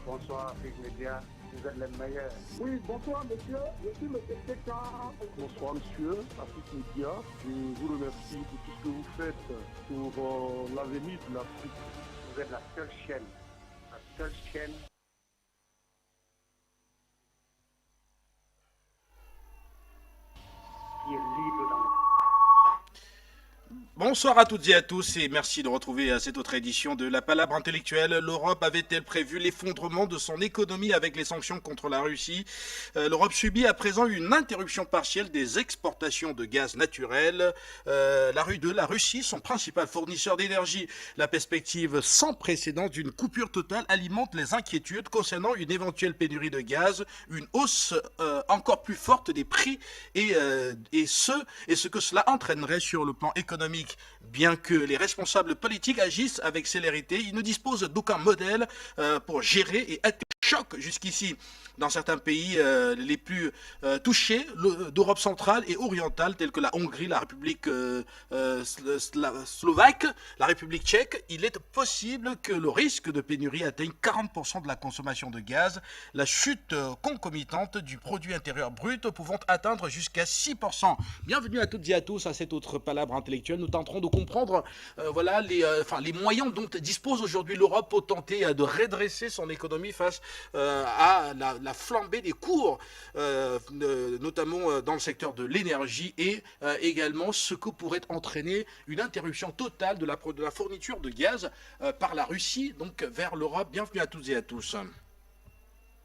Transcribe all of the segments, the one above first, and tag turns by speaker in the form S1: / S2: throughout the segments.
S1: Bonsoir, Afrique Média. Vous êtes les meilleurs.
S2: Oui, bonsoir monsieur. Je suis le TK.
S3: Bonsoir monsieur, Afrique Média. Je vous remercie pour tout ce que vous faites pour l'avenir de l'Afrique.
S1: Vous êtes la seule chaîne qui est libre dans le...
S4: Bonsoir à toutes et à tous et merci de retrouver cette autre édition de La Palabre Intellectuelle. L'Europe avait-elle prévu l'effondrement de son économie avec les sanctions contre la Russie? L'Europe subit à présent une interruption partielle des exportations de gaz naturel. La Russie, son principal fournisseur d'énergie. La perspective sans précédent d'une coupure totale alimente les inquiétudes concernant une éventuelle pénurie de gaz, une hausse encore plus forte des prix et ce que cela entraînerait sur le plan économique. Bien que les responsables politiques agissent avec célérité, ils ne disposent d'aucun modèle pour gérer et être choc jusqu'ici. Dans certains pays les plus touchés d'Europe centrale et orientale, tels que la Hongrie, la République slovaque, la République tchèque, il est possible que le risque de pénurie atteigne 40% de la consommation de gaz, la chute concomitante du produit intérieur brut pouvant atteindre jusqu'à 6%. Bienvenue à toutes et à tous à cette autre palabre intellectuelle. Nous tenterons de comprendre les moyens dont dispose aujourd'hui l'Europe pour tenter de redresser son économie face à la flambée des cours, notamment dans le secteur de l'énergie et également ce que pourrait entraîner une interruption totale de la fourniture de gaz par la Russie, donc vers l'Europe. Bienvenue à toutes et à tous.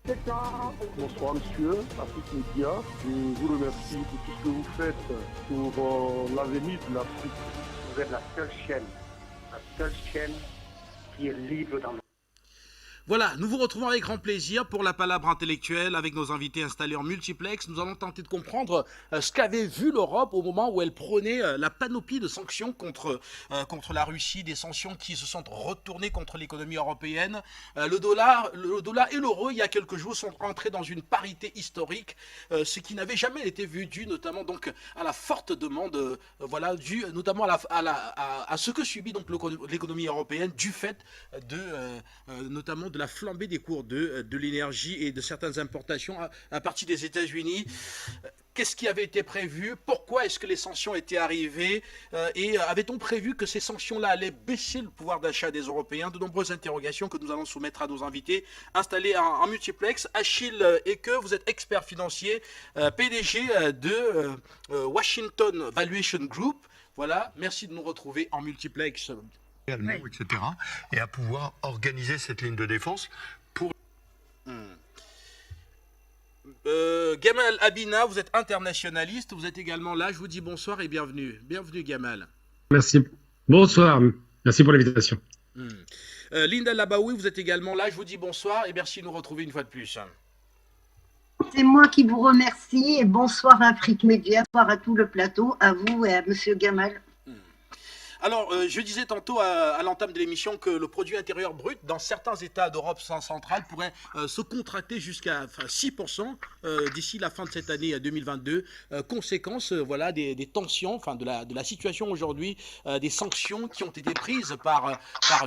S3: Bonsoir monsieur, Afrique Média. Je vous remercie pour tout ce que vous faites pour l'avenir de l'Afrique.
S1: Vous êtes la seule chaîne qui est libre dans le...
S4: Voilà, nous vous retrouvons avec grand plaisir pour la palabre intellectuelle avec nos invités installés en multiplex. Nous allons tenter de comprendre ce qu'avait vu l'Europe au moment où elle prônait la panoplie de sanctions contre la Russie, des sanctions qui se sont retournées contre l'économie européenne. Le dollar et l'euro, il y a quelques jours, sont entrés dans une parité historique, ce qui n'avait jamais été vu, dû notamment donc à la forte demande, dû notamment à ce que subit donc l'économie européenne du fait notamment de la flambée des cours de l'énergie et de certaines importations à partir des États-Unis. Qu'est-ce qui avait été prévu? Pourquoi est-ce que les sanctions étaient arrivées? Et avait-on prévu que ces sanctions-là allaient baisser le pouvoir d'achat des Européens? De nombreuses interrogations que nous allons soumettre à nos invités installés en multiplex. Achille Eke, vous êtes expert financier, PDG de Washington Valuation Group. Voilà, merci de nous retrouver en multiplex.
S5: Etc. Et à pouvoir organiser cette ligne de défense pour...
S4: Gamal Abina, vous êtes internationaliste, vous êtes également là, je vous dis bonsoir et bienvenue. Bienvenue Gamal.
S6: Merci. Bonsoir, merci pour l'invitation.
S4: Linda Labaoui, vous êtes également là, je vous dis bonsoir et merci de nous retrouver une fois de plus.
S7: C'est moi qui vous remercie et bonsoir Afrique Média, bonsoir à tout le plateau, à vous et à monsieur Gamal.
S4: Alors, je disais tantôt à l'entame de l'émission que le produit intérieur brut dans certains États d'Europe centrale pourrait se contracter jusqu'à 6% d'ici la fin de cette année 2022. Conséquence des tensions, de la situation aujourd'hui, des sanctions qui ont été prises par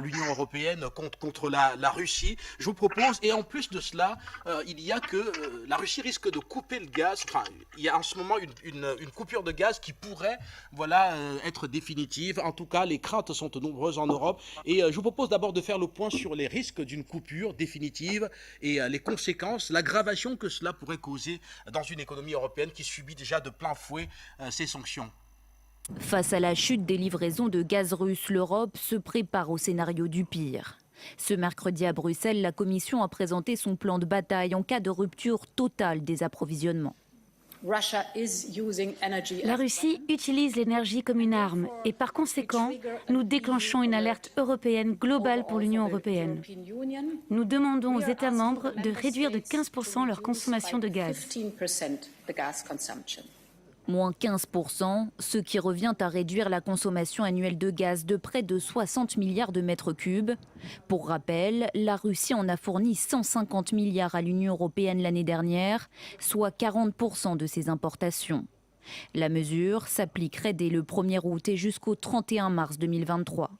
S4: l'Union européenne contre la Russie. Je vous propose, et en plus de cela, il y a que la Russie risque de couper le gaz. Enfin, il y a en ce moment une coupure de gaz qui pourrait être définitive. En tout cas, les craintes sont nombreuses en Europe et je vous propose d'abord de faire le point sur les risques d'une coupure définitive et les conséquences, l'aggravation que cela pourrait causer dans une économie européenne qui subit déjà de plein fouet ces sanctions.
S8: Face à la chute des livraisons de gaz russe, l'Europe se prépare au scénario du pire. Ce mercredi à Bruxelles, la Commission a présenté son plan de bataille en cas de rupture totale des approvisionnements.
S9: La Russie utilise l'énergie comme une arme et par conséquent, nous déclenchons une alerte européenne globale pour l'Union européenne. Nous demandons aux États membres de réduire de 15% leur consommation de gaz.
S8: Moins 15%, ce qui revient à réduire la consommation annuelle de gaz de près de 60 milliards de mètres cubes. Pour rappel, la Russie en a fourni 150 milliards à l'Union européenne l'année dernière, soit 40% de ses importations. La mesure s'appliquerait dès le 1er août et jusqu'au 31 mars 2023.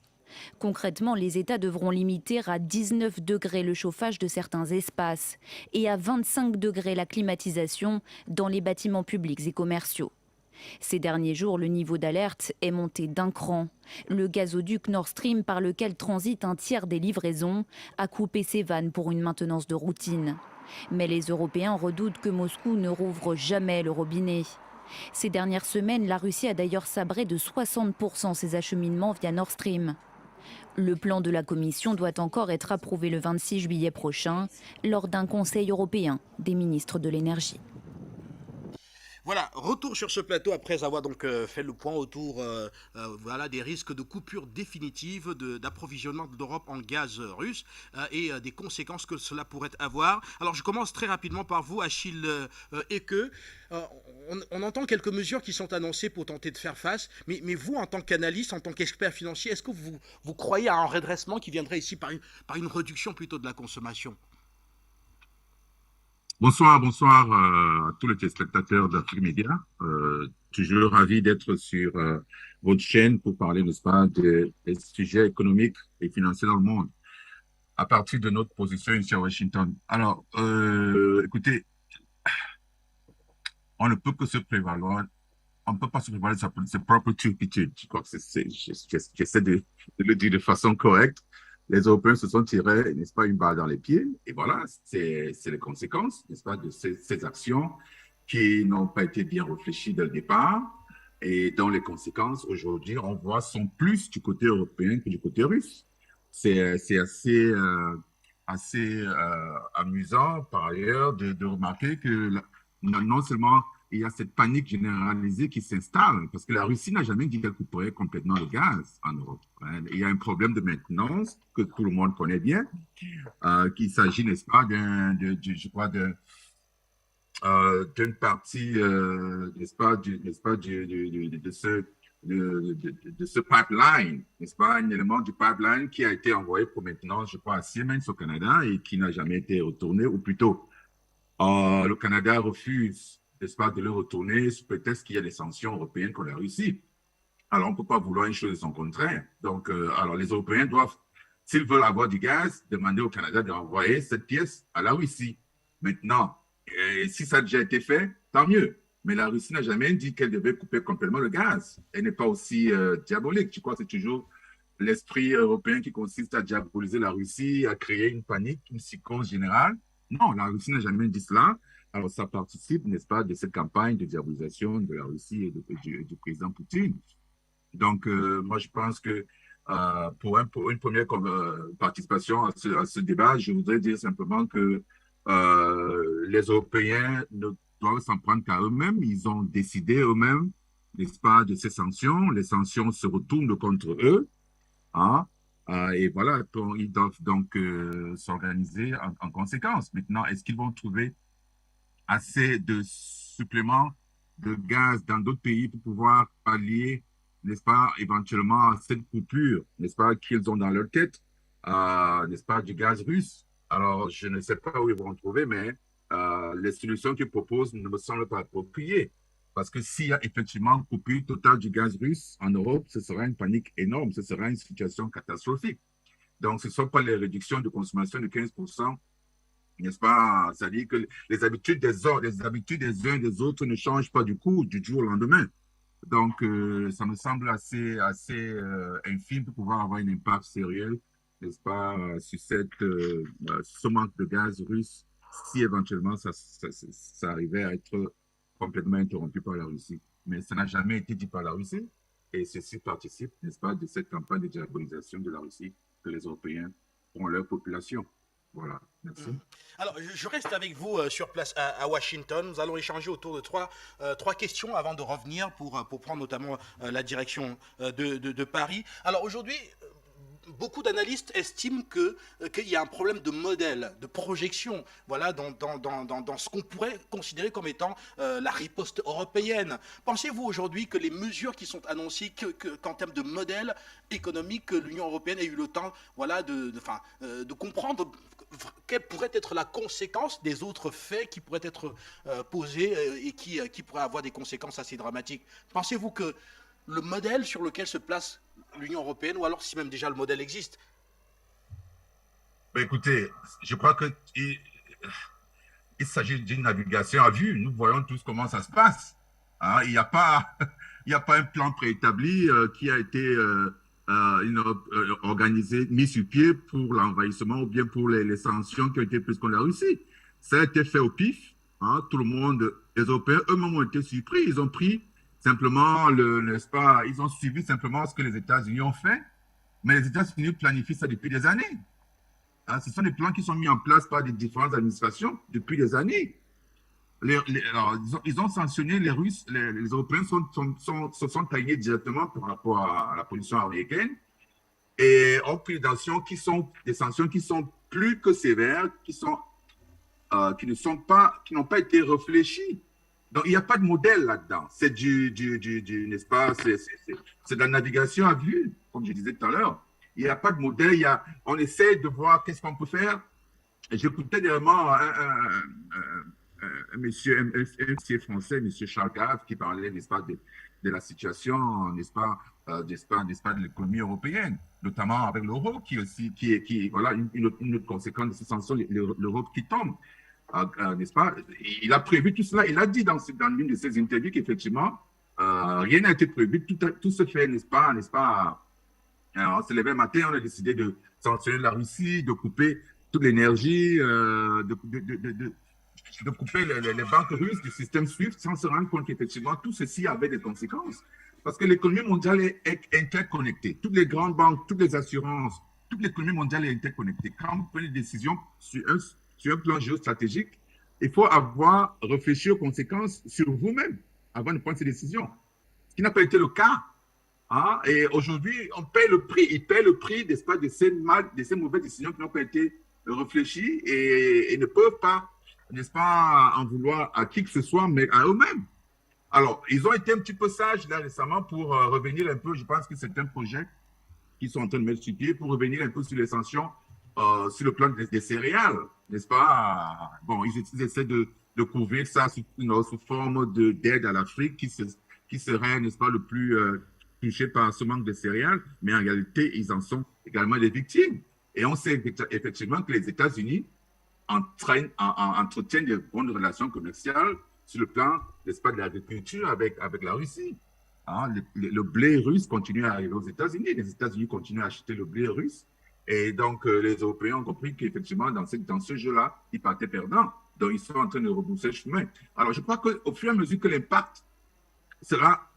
S8: Concrètement, les États devront limiter à 19 degrés le chauffage de certains espaces et à 25 degrés la climatisation dans les bâtiments publics et commerciaux. Ces derniers jours, le niveau d'alerte est monté d'un cran. Le gazoduc Nord Stream, par lequel transite un tiers des livraisons, a coupé ses vannes pour une maintenance de routine. Mais les Européens redoutent que Moscou ne rouvre jamais le robinet. Ces dernières semaines, la Russie a d'ailleurs sabré de 60% ses acheminements via Nord Stream. Le plan de la Commission doit encore être approuvé le 26 juillet prochain lors d'un Conseil européen des ministres de l'énergie.
S4: Voilà, retour sur ce plateau après avoir donc fait le point autour voilà, des risques de coupure définitive d'approvisionnement de l'Europe en gaz russe et des conséquences que cela pourrait avoir. Alors je commence très rapidement par vous, Achille Eke. On entend quelques mesures qui sont annoncées pour tenter de faire face, mais vous, en tant qu'analyste, en tant qu'expert financier, est-ce que vous croyez à un redressement qui viendrait ici par une réduction plutôt de la consommation ?
S10: Bonsoir à tous les téléspectateurs d'Afrique Média. Toujours ravi d'être sur votre chaîne pour parler, n'est-ce pas, des sujets économiques et financiers dans le monde à partir de notre position ici à Washington. Alors, écoutez, on ne peut que se prévaloir, on ne peut pas se prévaloir de sa propre turpitude. Je crois que j'essaie de le dire de façon correcte. Les Européens se sont tirés, n'est-ce pas, une balle dans les pieds. Et voilà, c'est les conséquences, n'est-ce pas, de ces actions qui n'ont pas été bien réfléchies dès le départ et dont les conséquences, aujourd'hui, on voit, sont plus du côté européen que du côté russe. C'est assez amusant, par ailleurs, de remarquer que non seulement il y a cette panique généralisée qui s'installe, parce que la Russie n'a jamais dit qu'elle couperait complètement le gaz en Europe. Il y a un problème de maintenance que tout le monde connaît bien, qu'il s'agit, n'est-ce pas, d'une partie, n'est-ce pas, de ce pipeline, n'est-ce pas, un élément du pipeline qui a été envoyé pour maintenance, je crois, à Siemens au Canada et qui n'a jamais été retourné, ou plutôt, le Canada refuse, n'est-ce pas, de le retourner sous prétexte qu'il y a des sanctions européennes contre la Russie. Alors, on ne peut pas vouloir une chose de son contraire. Donc, alors les Européens doivent, s'ils veulent avoir du gaz, demander au Canada d'envoyer cette pièce à la Russie. Maintenant, si ça a déjà été fait, tant mieux. Mais la Russie n'a jamais dit qu'elle devait couper complètement le gaz. Elle n'est pas aussi diabolique. Je crois que c'est toujours l'esprit européen qui consiste à diaboliser la Russie, à créer une panique, une psychose générale. Non, la Russie n'a jamais dit cela. Alors, ça participe, n'est-ce pas, de cette campagne de diabolisation de la Russie et du président Poutine. Donc, moi, je pense que pour une première participation à ce débat, je voudrais dire simplement que les Européens ne doivent s'en prendre qu'à eux-mêmes. Ils ont décidé eux-mêmes, n'est-ce pas, de ces sanctions. Les sanctions se retournent contre eux. Hein? Et voilà, ils doivent donc s'organiser en conséquence. Maintenant, est-ce qu'ils vont trouver assez de suppléments de gaz dans d'autres pays pour pouvoir pallier, n'est-ce pas, éventuellement à cette coupure, n'est-ce pas, qu'ils ont dans leur tête, n'est-ce pas, du gaz russe? Alors, je ne sais pas où ils vont en trouver, mais les solutions qu'ils proposent ne me semblent pas appropriées. Parce que s'il y a effectivement coupure totale du gaz russe en Europe, ce sera une panique énorme, ce sera une situation catastrophique. Donc, ce ne sont pas les réductions de consommation de 15%, n'est-ce pas? C'est-à-dire que les habitudes des uns et des autres ne changent pas du jour au lendemain. Donc, ça me semble assez infime pour pouvoir avoir un impact sérieux, n'est-ce pas, sur ce manque de gaz russe, si éventuellement ça arrivait à être complètement interrompu par la Russie. Mais ça n'a jamais été dit par la Russie, et ceci participe, n'est-ce pas, de cette campagne de diabolisation de la Russie que les Européens font leur population. Voilà, merci.
S4: Alors, je reste avec vous sur place à Washington. Nous allons échanger autour de trois questions avant de revenir pour prendre notamment la direction de Paris. Alors, aujourd'hui, beaucoup d'analystes estiment qu'il y a un problème de modèle, de projection, voilà, dans ce qu'on pourrait considérer comme étant la riposte européenne. Pensez-vous aujourd'hui que les mesures qui sont annoncées, qu'en termes de modèle économique, que l'Union européenne ait eu le temps, voilà, de comprendre quelle pourrait être la conséquence des autres faits qui pourraient être posés et qui pourraient avoir des conséquences assez dramatiques? Pensez-vous que le modèle sur lequel se place l'Union européenne, ou alors si même déjà le modèle existe?
S10: Ben, écoutez, je crois que il s'agit d'une navigation à vue. Nous voyons tous comment ça se passe. Hein, il n'y a pas, il n'y a pas un plan préétabli qui a été organisé, mis sur pied pour l'envahissement ou bien pour les sanctions qui ont été prises contre la Russie. Ça a été fait au pif. Hein, tout le monde, les Européens eux-mêmes ont été surpris. Ils ont pris simplement, n'est-ce pas, ils ont suivi simplement ce que les États-Unis ont fait. Mais les États-Unis planifient ça depuis des années. Hein, ce sont des plans qui sont mis en place par des différentes administrations depuis des années. Alors, ils ont sanctionné les Russes, les Européens se sont taillés directement par rapport à la position américaine et ont pris des sanctions qui sont plus que sévères, qui n'ont pas été réfléchies. Donc, il n'y a pas de modèle là-dedans. C'est n'est-ce pas, c'est de la navigation à vue, comme je disais tout à l'heure. Il n'y a pas de modèle. On essaie de voir qu'est-ce qu'on peut faire. J'écoutais dernièrement un monsieur français, monsieur Charles Gave, qui parlait, n'est-ce pas, de la situation, n'est-ce pas, de l'économie européenne, notamment avec l'euro, voilà, une autre conséquence de ces sanctions, l'Europe qui tombe. N'est-ce pas? Il a prévu tout cela. Il a dit dans l'une de ses interviews qu'effectivement, rien n'a été prévu. Tout se fait, n'est-ce pas? Alors, on s'est levé le matin, on a décidé de sanctionner la Russie, de couper toute l'énergie, de couper les banques russes du système SWIFT sans se rendre compte qu'effectivement, tout ceci avait des conséquences. Parce que l'économie mondiale est interconnectée. Toutes les grandes banques, toutes les assurances, toute l'économie mondiale est interconnectée. Quand vous prenez des décisions sur un plan géostratégique, il faut avoir réfléchi aux conséquences sur vous-même avant de prendre ces décisions. Ce qui n'a pas été le cas. Hein? Et aujourd'hui, on paie le prix. Ils paient le prix, n'est-ce pas, de ces mauvaises décisions qui n'ont pas été réfléchies et ne peuvent pas, n'est-ce pas, en vouloir à qui que ce soit, mais à eux-mêmes. Alors, ils ont été un petit peu sages là récemment pour revenir un peu. Je pense que c'est un projet qu'ils sont en train de mettre sur pied pour revenir un peu sur les sanctions sur le plan des céréales, n'est-ce pas? Bon, ils essaient de couvrir ça sous forme d'aide à l'Afrique qui serait, n'est-ce pas, le plus touché par ce manque de céréales, mais en réalité, ils en sont également les victimes. Et on sait effectivement que les États-Unis entretiennent de bonnes relations commerciales sur le plan, n'est-ce pas, de l'agriculture avec la Russie. Hein, le blé russe continue à arriver aux États-Unis. Les États-Unis continuent à acheter le blé russe. Et donc, les Européens ont compris qu'effectivement, dans ce jeu-là, ils partaient perdants. Donc, ils sont en train de rebourser le chemin. Alors, je crois qu'au fur et à mesure que l'impact sera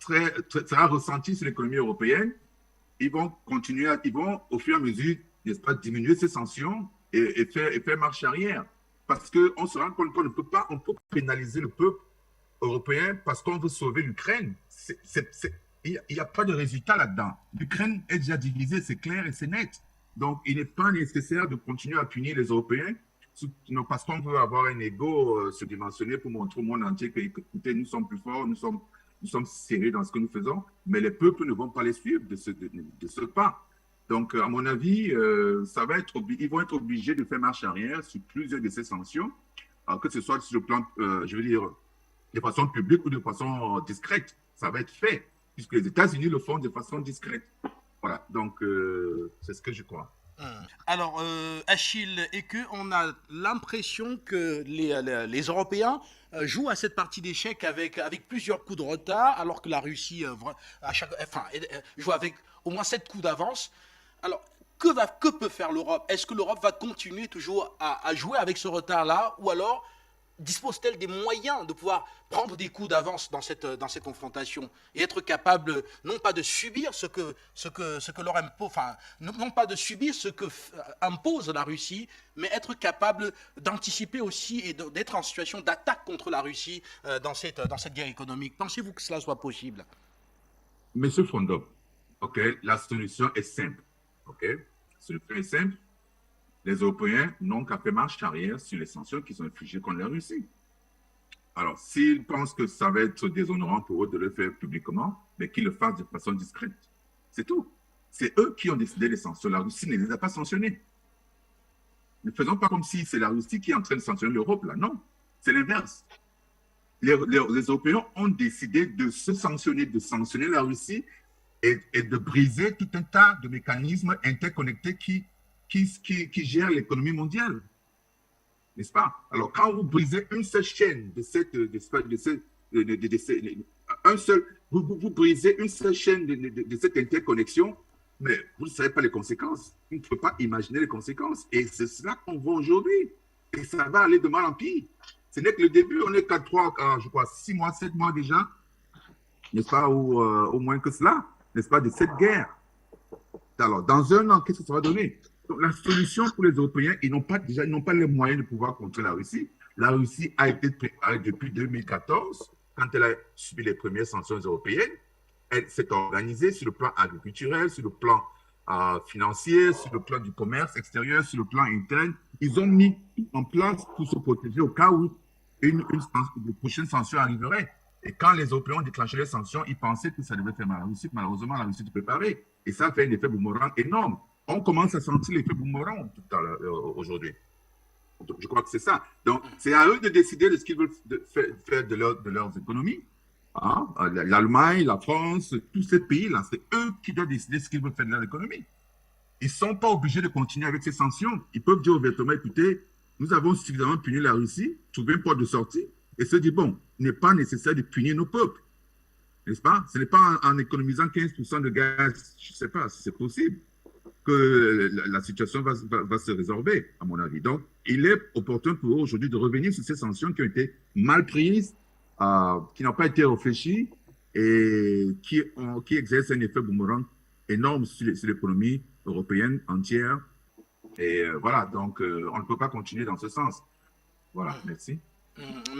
S10: ressenti sur l'économie européenne, ils vont au fur et à mesure, n'est-ce pas, diminuer ces sanctions et faire marche arrière. Parce qu'on se rend compte qu'on ne peut pas, on peut pénaliser le peuple européen parce qu'on veut sauver l'Ukraine. Il n'y a pas de résultat là-dedans. L'Ukraine est déjà divisée, c'est clair et c'est net. Donc, il n'est pas nécessaire de continuer à punir les Européens parce qu'on veut avoir un ego surdimensionné pour montrer au monde entier que, écoutez, nous sommes plus forts, nous sommes sérieux dans ce que nous faisons, mais les peuples ne vont pas les suivre de ce pas. Donc, à mon avis, ils vont être obligés de faire marche arrière sur plusieurs de ces sanctions, que ce soit sur le plan, je veux dire, de façon publique ou de façon discrète. Ça va être fait, puisque les États-Unis le font de façon discrète. Voilà, donc c'est ce que je crois.
S4: Alors, Achille, et on a l'impression que les Européens jouent à cette partie d'échecs avec plusieurs coups de retard, alors que la Russie joue avec au moins 7 coups d'avance. Alors, que peut faire l'Europe? Est-ce que l'Europe va continuer toujours à jouer avec ce retard-là, ou alors dispose-t-elle des moyens de pouvoir prendre des coups d'avance dans cette confrontation et être capable non pas de subir ce que leur impose, enfin non pas de subir ce que impose la Russie, mais être capable d'anticiper aussi et d'être en situation d'attaque contre la Russie dans cette guerre économique? Pensez-vous que cela soit possible?
S10: Monsieur Fondop, ok, la solution est simple. Ok, la solution est simple. Les Européens n'ont qu'à faire marche arrière sur les sanctions qui sont infligées contre la Russie. Alors, s'ils pensent que ça va être déshonorant pour eux de le faire publiquement, mais qu'ils le fassent de façon discrète. C'est tout. C'est eux qui ont décidé les sanctions. La Russie ne les a pas sanctionnés. Ne faisons pas comme si c'est la Russie qui est en train de sanctionner l'Europe, là. Non, c'est l'inverse. Les Européens ont décidé de sanctionner la Russie et de briser tout un tas de mécanismes interconnectés qui gèrent l'économie mondiale. N'est-ce pas? Alors, quand vous brisez une seule chaîne vous brisez une seule chaîne de cette interconnexion, mais vous ne savez pas les conséquences. Vous ne pouvez pas imaginer les conséquences. Et c'est cela qu'on voit aujourd'hui. Et ça va aller de mal en pire. Ce n'est que le début. On est qu'à 6 mois, 7 mois déjà, n'est-ce pas, ou au moins que cela, n'est-ce pas, de cette guerre. Alors, dans un an, qu'est-ce que ça va donner? Donc, la solution pour les Européens, ils n'ont pas les moyens de pouvoir contrer la Russie. La Russie a été préparée depuis 2014, quand elle a subi les premières sanctions européennes. Elle s'est organisée sur le plan agriculturel, sur le plan financier, sur le plan du commerce extérieur, sur le plan interne. Ils ont mis en place pour se protéger au cas où une prochaine sanction arriverait. Et quand les Européens ont déclenché les sanctions, ils pensaient que ça devait faire mal à la Russie. Malheureusement, la Russie est préparée. Et ça fait un effet boomerang énorme. On commence à sentir l'effet boomerang aujourd'hui. Donc, je crois que c'est ça. Donc, c'est à eux de décider de ce qu'ils veulent faire de leurs économies. Hein? L'Allemagne, la France, tous ces pays-là, c'est eux qui doivent décider ce qu'ils veulent faire de leur économie. Ils ne sont pas obligés de continuer avec ces sanctions. Ils peuvent dire ouvertement, écoutez, nous avons suffisamment puni la Russie, trouver une porte de sortie, et se dire, bon, il n'est pas nécessaire de punir nos peuples. N'est-ce pas? Ce n'est pas en économisant 15% de gaz, je ne sais pas si c'est possible, que la situation va se résorber, à mon avis. Donc, il est opportun pour eux aujourd'hui de revenir sur ces sanctions qui ont été mal prises, qui n'ont pas été réfléchies et qui exercent un effet boomerang énorme sur l'économie européenne entière. Et voilà, donc on ne peut pas continuer dans ce sens. Voilà, merci.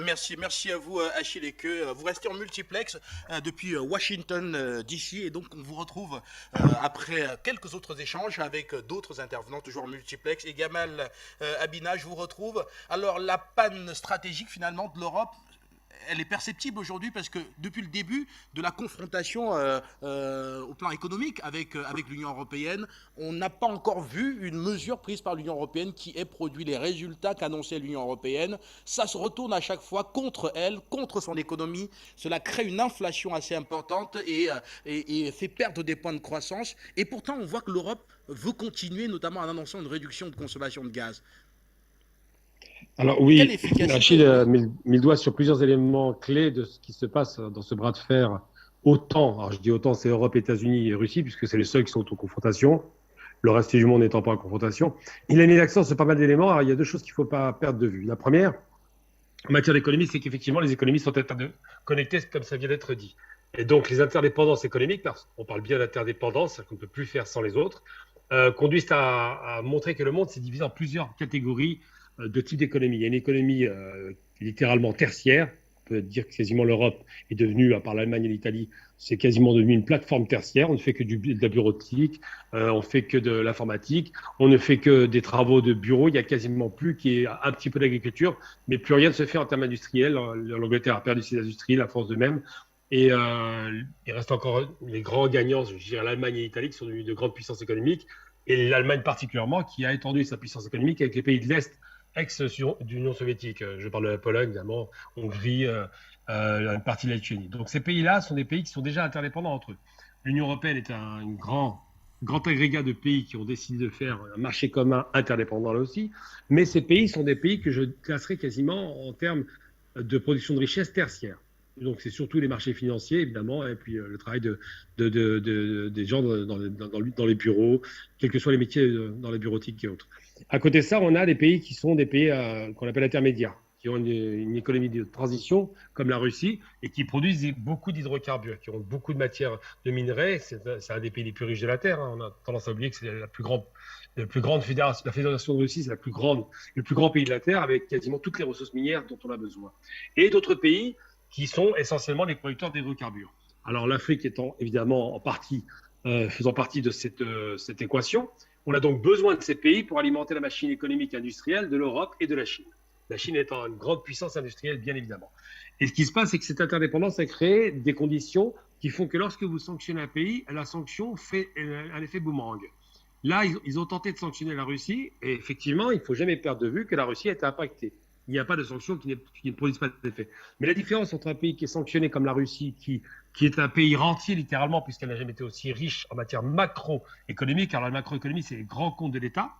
S4: Merci à vous Achille Eke. Vous restez en multiplex depuis Washington DC et donc on vous retrouve après quelques autres échanges avec d'autres intervenants toujours en multiplex. Et Gamal Abina, je vous retrouve. Alors la panne stratégique finalement de l'Europe, elle est perceptible aujourd'hui parce que depuis le début de la confrontation au plan économique avec l'Union européenne, on n'a pas encore vu une mesure prise par l'Union européenne qui ait produit les résultats qu'annonçait l'Union européenne. Ça se retourne à chaque fois contre elle, contre son économie. Cela crée une inflation assez importante et fait perdre des points de croissance. Et pourtant, on voit que l'Europe veut continuer, notamment en annonçant une réduction de consommation de gaz.
S6: Alors oui, Achille met le doigt sur plusieurs éléments clés de ce qui se passe dans ce bras de fer. Autant, alors je dis autant, c'est Europe, États-Unis et Russie, puisque c'est les seuls qui sont en confrontation, le reste du monde n'étant pas en confrontation. Il a mis l'accent sur pas mal d'éléments. Alors il y a deux choses qu'il ne faut pas perdre de vue. La première, en matière d'économie, c'est qu'effectivement les économies sont connectées, comme ça vient d'être dit. Et donc les interdépendances économiques, parce qu'on parle bien d'interdépendance, qu'on ne peut plus faire sans les autres, conduisent à montrer que le monde s'est divisé en plusieurs catégories de types d'économie. Il y a une économie littéralement tertiaire. On peut dire que quasiment l'Europe est devenue, à part l'Allemagne et l'Italie, c'est quasiment devenu une plateforme tertiaire. On ne fait que de la bureautique, on ne fait que de l'informatique, on ne fait que des travaux de bureau. Il n'y a quasiment plus, qui est un petit peu d'agriculture, mais plus rien ne se fait en termes industriels. L'Angleterre a perdu ses industries, la France de même. Et il reste encore les grands gagnants, je dirais l'Allemagne et l'Italie, qui sont devenus de grandes puissances économiques, et l'Allemagne particulièrement, qui a étendu sa puissance économique avec les pays de l'Est, ex-Union soviétique. Je parle de la Pologne, évidemment, Hongrie, une partie de la Letchanie. Donc ces pays-là sont des pays qui sont déjà interdépendants entre eux. L'Union européenne est un grand agrégat de pays qui ont décidé de faire un marché commun interdépendant là aussi, mais ces pays sont des pays que je classerais quasiment en termes de production de richesse tertiaire. Donc c'est surtout les marchés financiers, évidemment, et puis le travail des gens dans les bureaux, quels que soient les métiers dans la bureautique et autres. À côté de ça, on a des pays qui sont des pays qu'on appelle intermédiaires, qui ont une économie de transition, comme la Russie, et qui produisent beaucoup d'hydrocarbures, qui ont beaucoup de matières de minerais. C'est un des pays les plus riches de la Terre. Hein. On a tendance à oublier que c'est la plus grande fédération. La fédération de Russie, c'est le plus grand pays de la Terre, avec quasiment toutes les ressources minières dont on a besoin. Et d'autres pays qui sont essentiellement les producteurs d'hydrocarbures. Alors l'Afrique étant évidemment faisant partie de cette équation, on a donc besoin de ces pays pour alimenter la machine économique et industrielle de l'Europe et de la Chine. La Chine étant une grande puissance industrielle, bien évidemment. Et ce qui se passe, c'est que cette interdépendance a créé des conditions qui font que lorsque vous sanctionnez un pays, la sanction fait un effet boomerang. Là, ils ont tenté de sanctionner la Russie, et effectivement, il ne faut jamais perdre de vue que la Russie a été impactée. il n'y a pas de sanctions qui ne produisent pas d'effet. Mais la différence entre un pays qui est sanctionné comme la Russie, qui est un pays rentier littéralement, puisqu'elle n'a jamais été aussi riche en matière macroéconomique, alors la macroéconomie, c'est les grands comptes de l'État,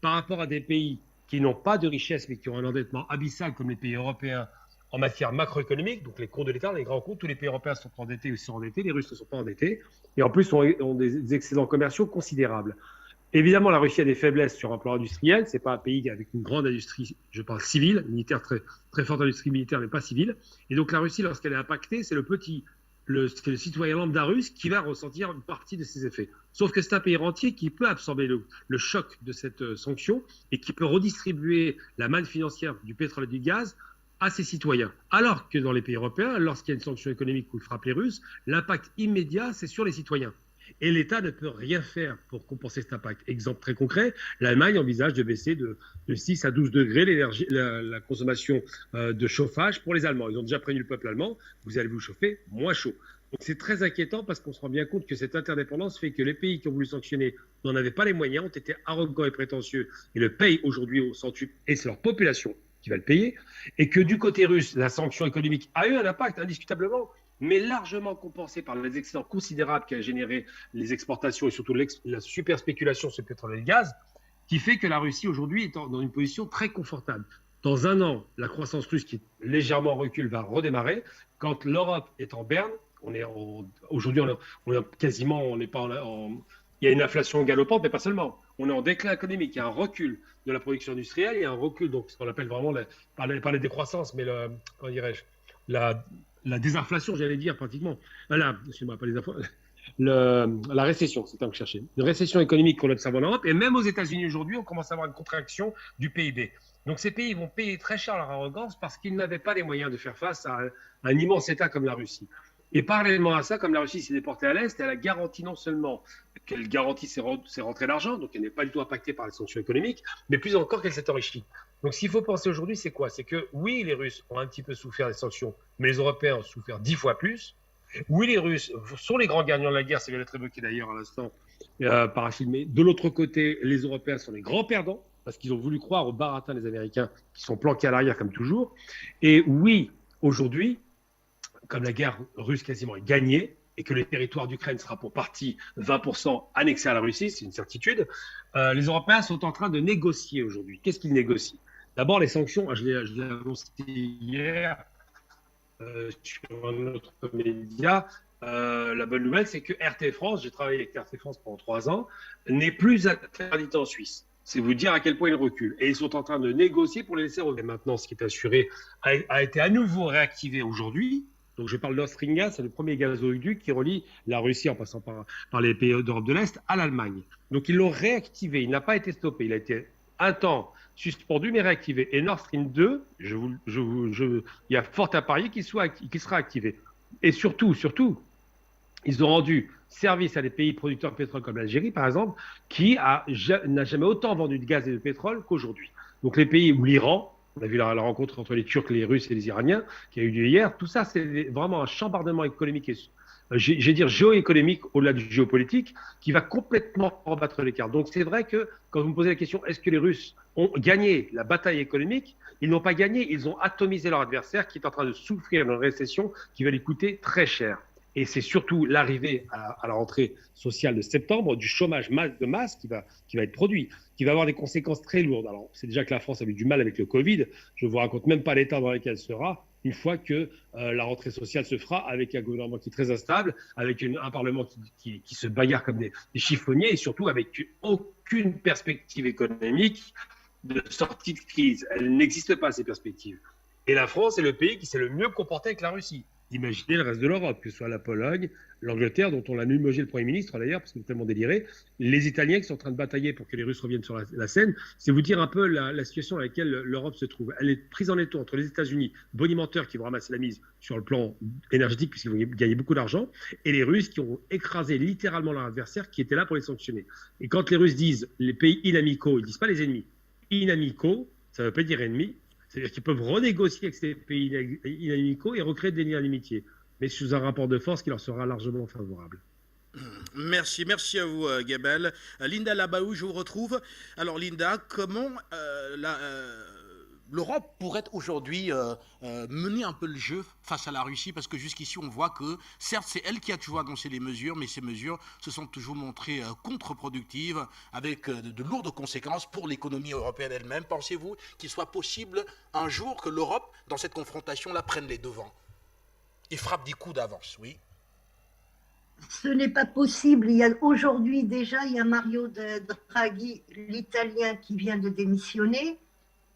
S6: par rapport à des pays qui n'ont pas de richesse, mais qui ont un endettement abyssal, comme les pays européens, en matière macroéconomique, donc les comptes de l'État, les grands comptes, tous les pays européens sont endettés ou sont endettés, les Russes ne sont pas endettés, et en plus ont des excédents commerciaux considérables. Évidemment, la Russie a des faiblesses sur un plan industriel. Ce n'est pas un pays avec une grande industrie, je parle civile, militaire, très, très forte industrie militaire, mais pas civile. Et donc la Russie, lorsqu'elle est impactée, c'est le citoyen lambda russe qui va ressentir une partie de ces effets. Sauf que c'est un pays rentier qui peut absorber le choc de cette sanction et qui peut redistribuer la manne financière du pétrole et du gaz à ses citoyens. Alors que dans les pays européens, lorsqu'il y a une sanction économique qui frappe les Russes, l'impact immédiat, c'est sur les citoyens. Et l'État ne peut rien faire pour compenser cet impact. Exemple très concret, l'Allemagne envisage de baisser de 6 à 12 degrés la consommation de chauffage pour les Allemands. Ils ont déjà prévenu le peuple allemand, vous allez vous chauffer moins chaud. Donc c'est très inquiétant parce qu'on se rend bien compte que cette interdépendance fait que les pays qui ont voulu sanctionner n'en avaient pas les moyens, ont été arrogants et prétentieux et le payent aujourd'hui au centuple, et c'est leur population qui va le payer, et que du côté russe, la sanction économique a eu un impact indiscutablement, mais largement compensé par les excédents considérables qu'a généré les exportations et surtout la super spéculation sur le pétrole et le gaz, qui fait que la Russie aujourd'hui est dans une position très confortable. Dans un an, la croissance russe qui légèrement en recul va redémarrer. Quand l'Europe est en berne, aujourd'hui on est quasiment, on n'est pas il y a une inflation galopante, mais pas seulement. On est en déclin économique, il y a un recul de la production industrielle, il y a un recul, donc ce qu'on appelle vraiment, pas la décroissance, mais comment dirais-je, la désinflation, j'allais dire pratiquement. Excusez-moi, pas les infos. La récession, c'est un que je cherchais. Une récession économique qu'on observe en Europe, et même aux États-Unis aujourd'hui, on commence à avoir une contraction du PIB. Donc ces pays vont payer très cher leur arrogance parce qu'ils n'avaient pas les moyens de faire face à un immense État comme la Russie. Et parallèlement à ça, comme la Russie s'est déportée à l'Est, elle a garanti non seulement qu'elle garantit ses rentrées d'argent, donc elle n'est pas du tout impactée par les sanctions économiques, mais plus encore qu'elle s'est enrichie. Donc ce qu'il faut penser aujourd'hui, c'est quoi? C'est que oui, les Russes ont un petit peu souffert des sanctions, mais les Européens ont souffert 10 fois plus. Oui, les Russes sont les grands gagnants de la guerre, ça vient d'être évoqué d'ailleurs à l'instant par Achille, mais de l'autre côté, les Européens sont les grands perdants, parce qu'ils ont voulu croire au baratin des Américains, qui sont planqués à l'arrière comme toujours. Et oui, aujourd'hui, comme la guerre russe quasiment est gagnée et que le territoire d'Ukraine sera pour partie 20% annexé à la Russie, c'est une certitude, les Européens sont en train de négocier aujourd'hui. Qu'est-ce qu'ils négocient? D'abord, les sanctions, je l'ai annoncé hier sur un autre média. La bonne nouvelle, c'est que RT France, j'ai travaillé avec RT France pendant 3 ans, n'est plus interdite en Suisse. C'est vous dire à quel point ils reculent. Et ils sont en train de négocier pour les laisser revenir. Maintenant, ce qui est assuré a été à nouveau réactivé aujourd'hui. Donc je parle Nord Stream Gas, c'est le premier gazoduc qui relie la Russie en passant par les pays d'Europe de l'Est à l'Allemagne. Donc ils l'ont réactivé, il n'a pas été stoppé, il a été un temps suspendu mais réactivé. Et Nord Stream 2, il y a fort à parier qu'il sera activé. Et surtout, ils ont rendu service à des pays producteurs de pétrole comme l'Algérie, par exemple, qui n'a jamais autant vendu de gaz et de pétrole qu'aujourd'hui. Donc les pays où l'Iran, on a vu la rencontre entre les Turcs, les Russes et les Iraniens qui a eu lieu hier. Tout ça, c'est vraiment un chambardement économique et géoéconomique au-delà du géopolitique qui va complètement rebattre les cartes. Donc c'est vrai que quand vous me posez la question, est-ce que les Russes ont gagné la bataille économique? Ils n'ont pas gagné, ils ont atomisé leur adversaire qui est en train de souffrir d'une récession qui va lui coûter très cher. Et c'est surtout l'arrivée à la rentrée sociale de septembre du chômage de masse qui va être produit, qui va avoir des conséquences très lourdes. Alors, c'est déjà que la France a eu du mal avec le Covid. Je ne vous raconte même pas l'état dans lequel elle sera une fois que la rentrée sociale se fera avec un gouvernement qui est très instable, avec un Parlement qui se bagarre comme des chiffonniers et surtout avec aucune perspective économique de sortie de crise. Elle n'existe pas, ces perspectives. Et la France est le pays qui s'est le mieux comporté avec la Russie. Imaginez le reste de l'Europe, que ce soit la Pologne, l'Angleterre, dont on a limogé le Premier ministre d'ailleurs, parce qu'il est tellement déliré, les Italiens qui sont en train de batailler pour que les Russes reviennent sur la scène. C'est vous dire un peu la situation dans laquelle l'Europe se trouve. Elle est prise en étau entre les États-Unis, bonimenteurs qui vont ramasser la mise sur le plan énergétique, puisqu'ils vont gagner beaucoup d'argent, et les Russes qui ont écrasé littéralement leur adversaire qui était là pour les sanctionner. Et quand les Russes disent les pays inamicaux, ils ne disent pas les ennemis. Inamicaux, ça ne veut pas dire ennemis. C'est-à-dire qu'ils peuvent renégocier avec ces pays inamicaux et recréer des liens d'amitié, mais sous un rapport de force qui leur sera largement favorable.
S4: Merci à vous, Gabel. Linda Labaou, je vous retrouve. Alors, Linda, comment l'Europe pourrait aujourd'hui mener un peu le jeu face à la Russie, parce que jusqu'ici on voit que certes c'est elle qui a toujours annoncé les mesures, mais ces mesures se sont toujours montrées contre-productives, avec de lourdes conséquences pour l'économie européenne elle-même. Pensez-vous qu'il soit possible un jour que l'Europe, dans cette confrontation-là, prenne les devants et frappe des coups d'avance? Oui.
S7: Ce n'est pas possible. Aujourd'hui déjà, il y a Mario Draghi, l'Italien, qui vient de démissionner.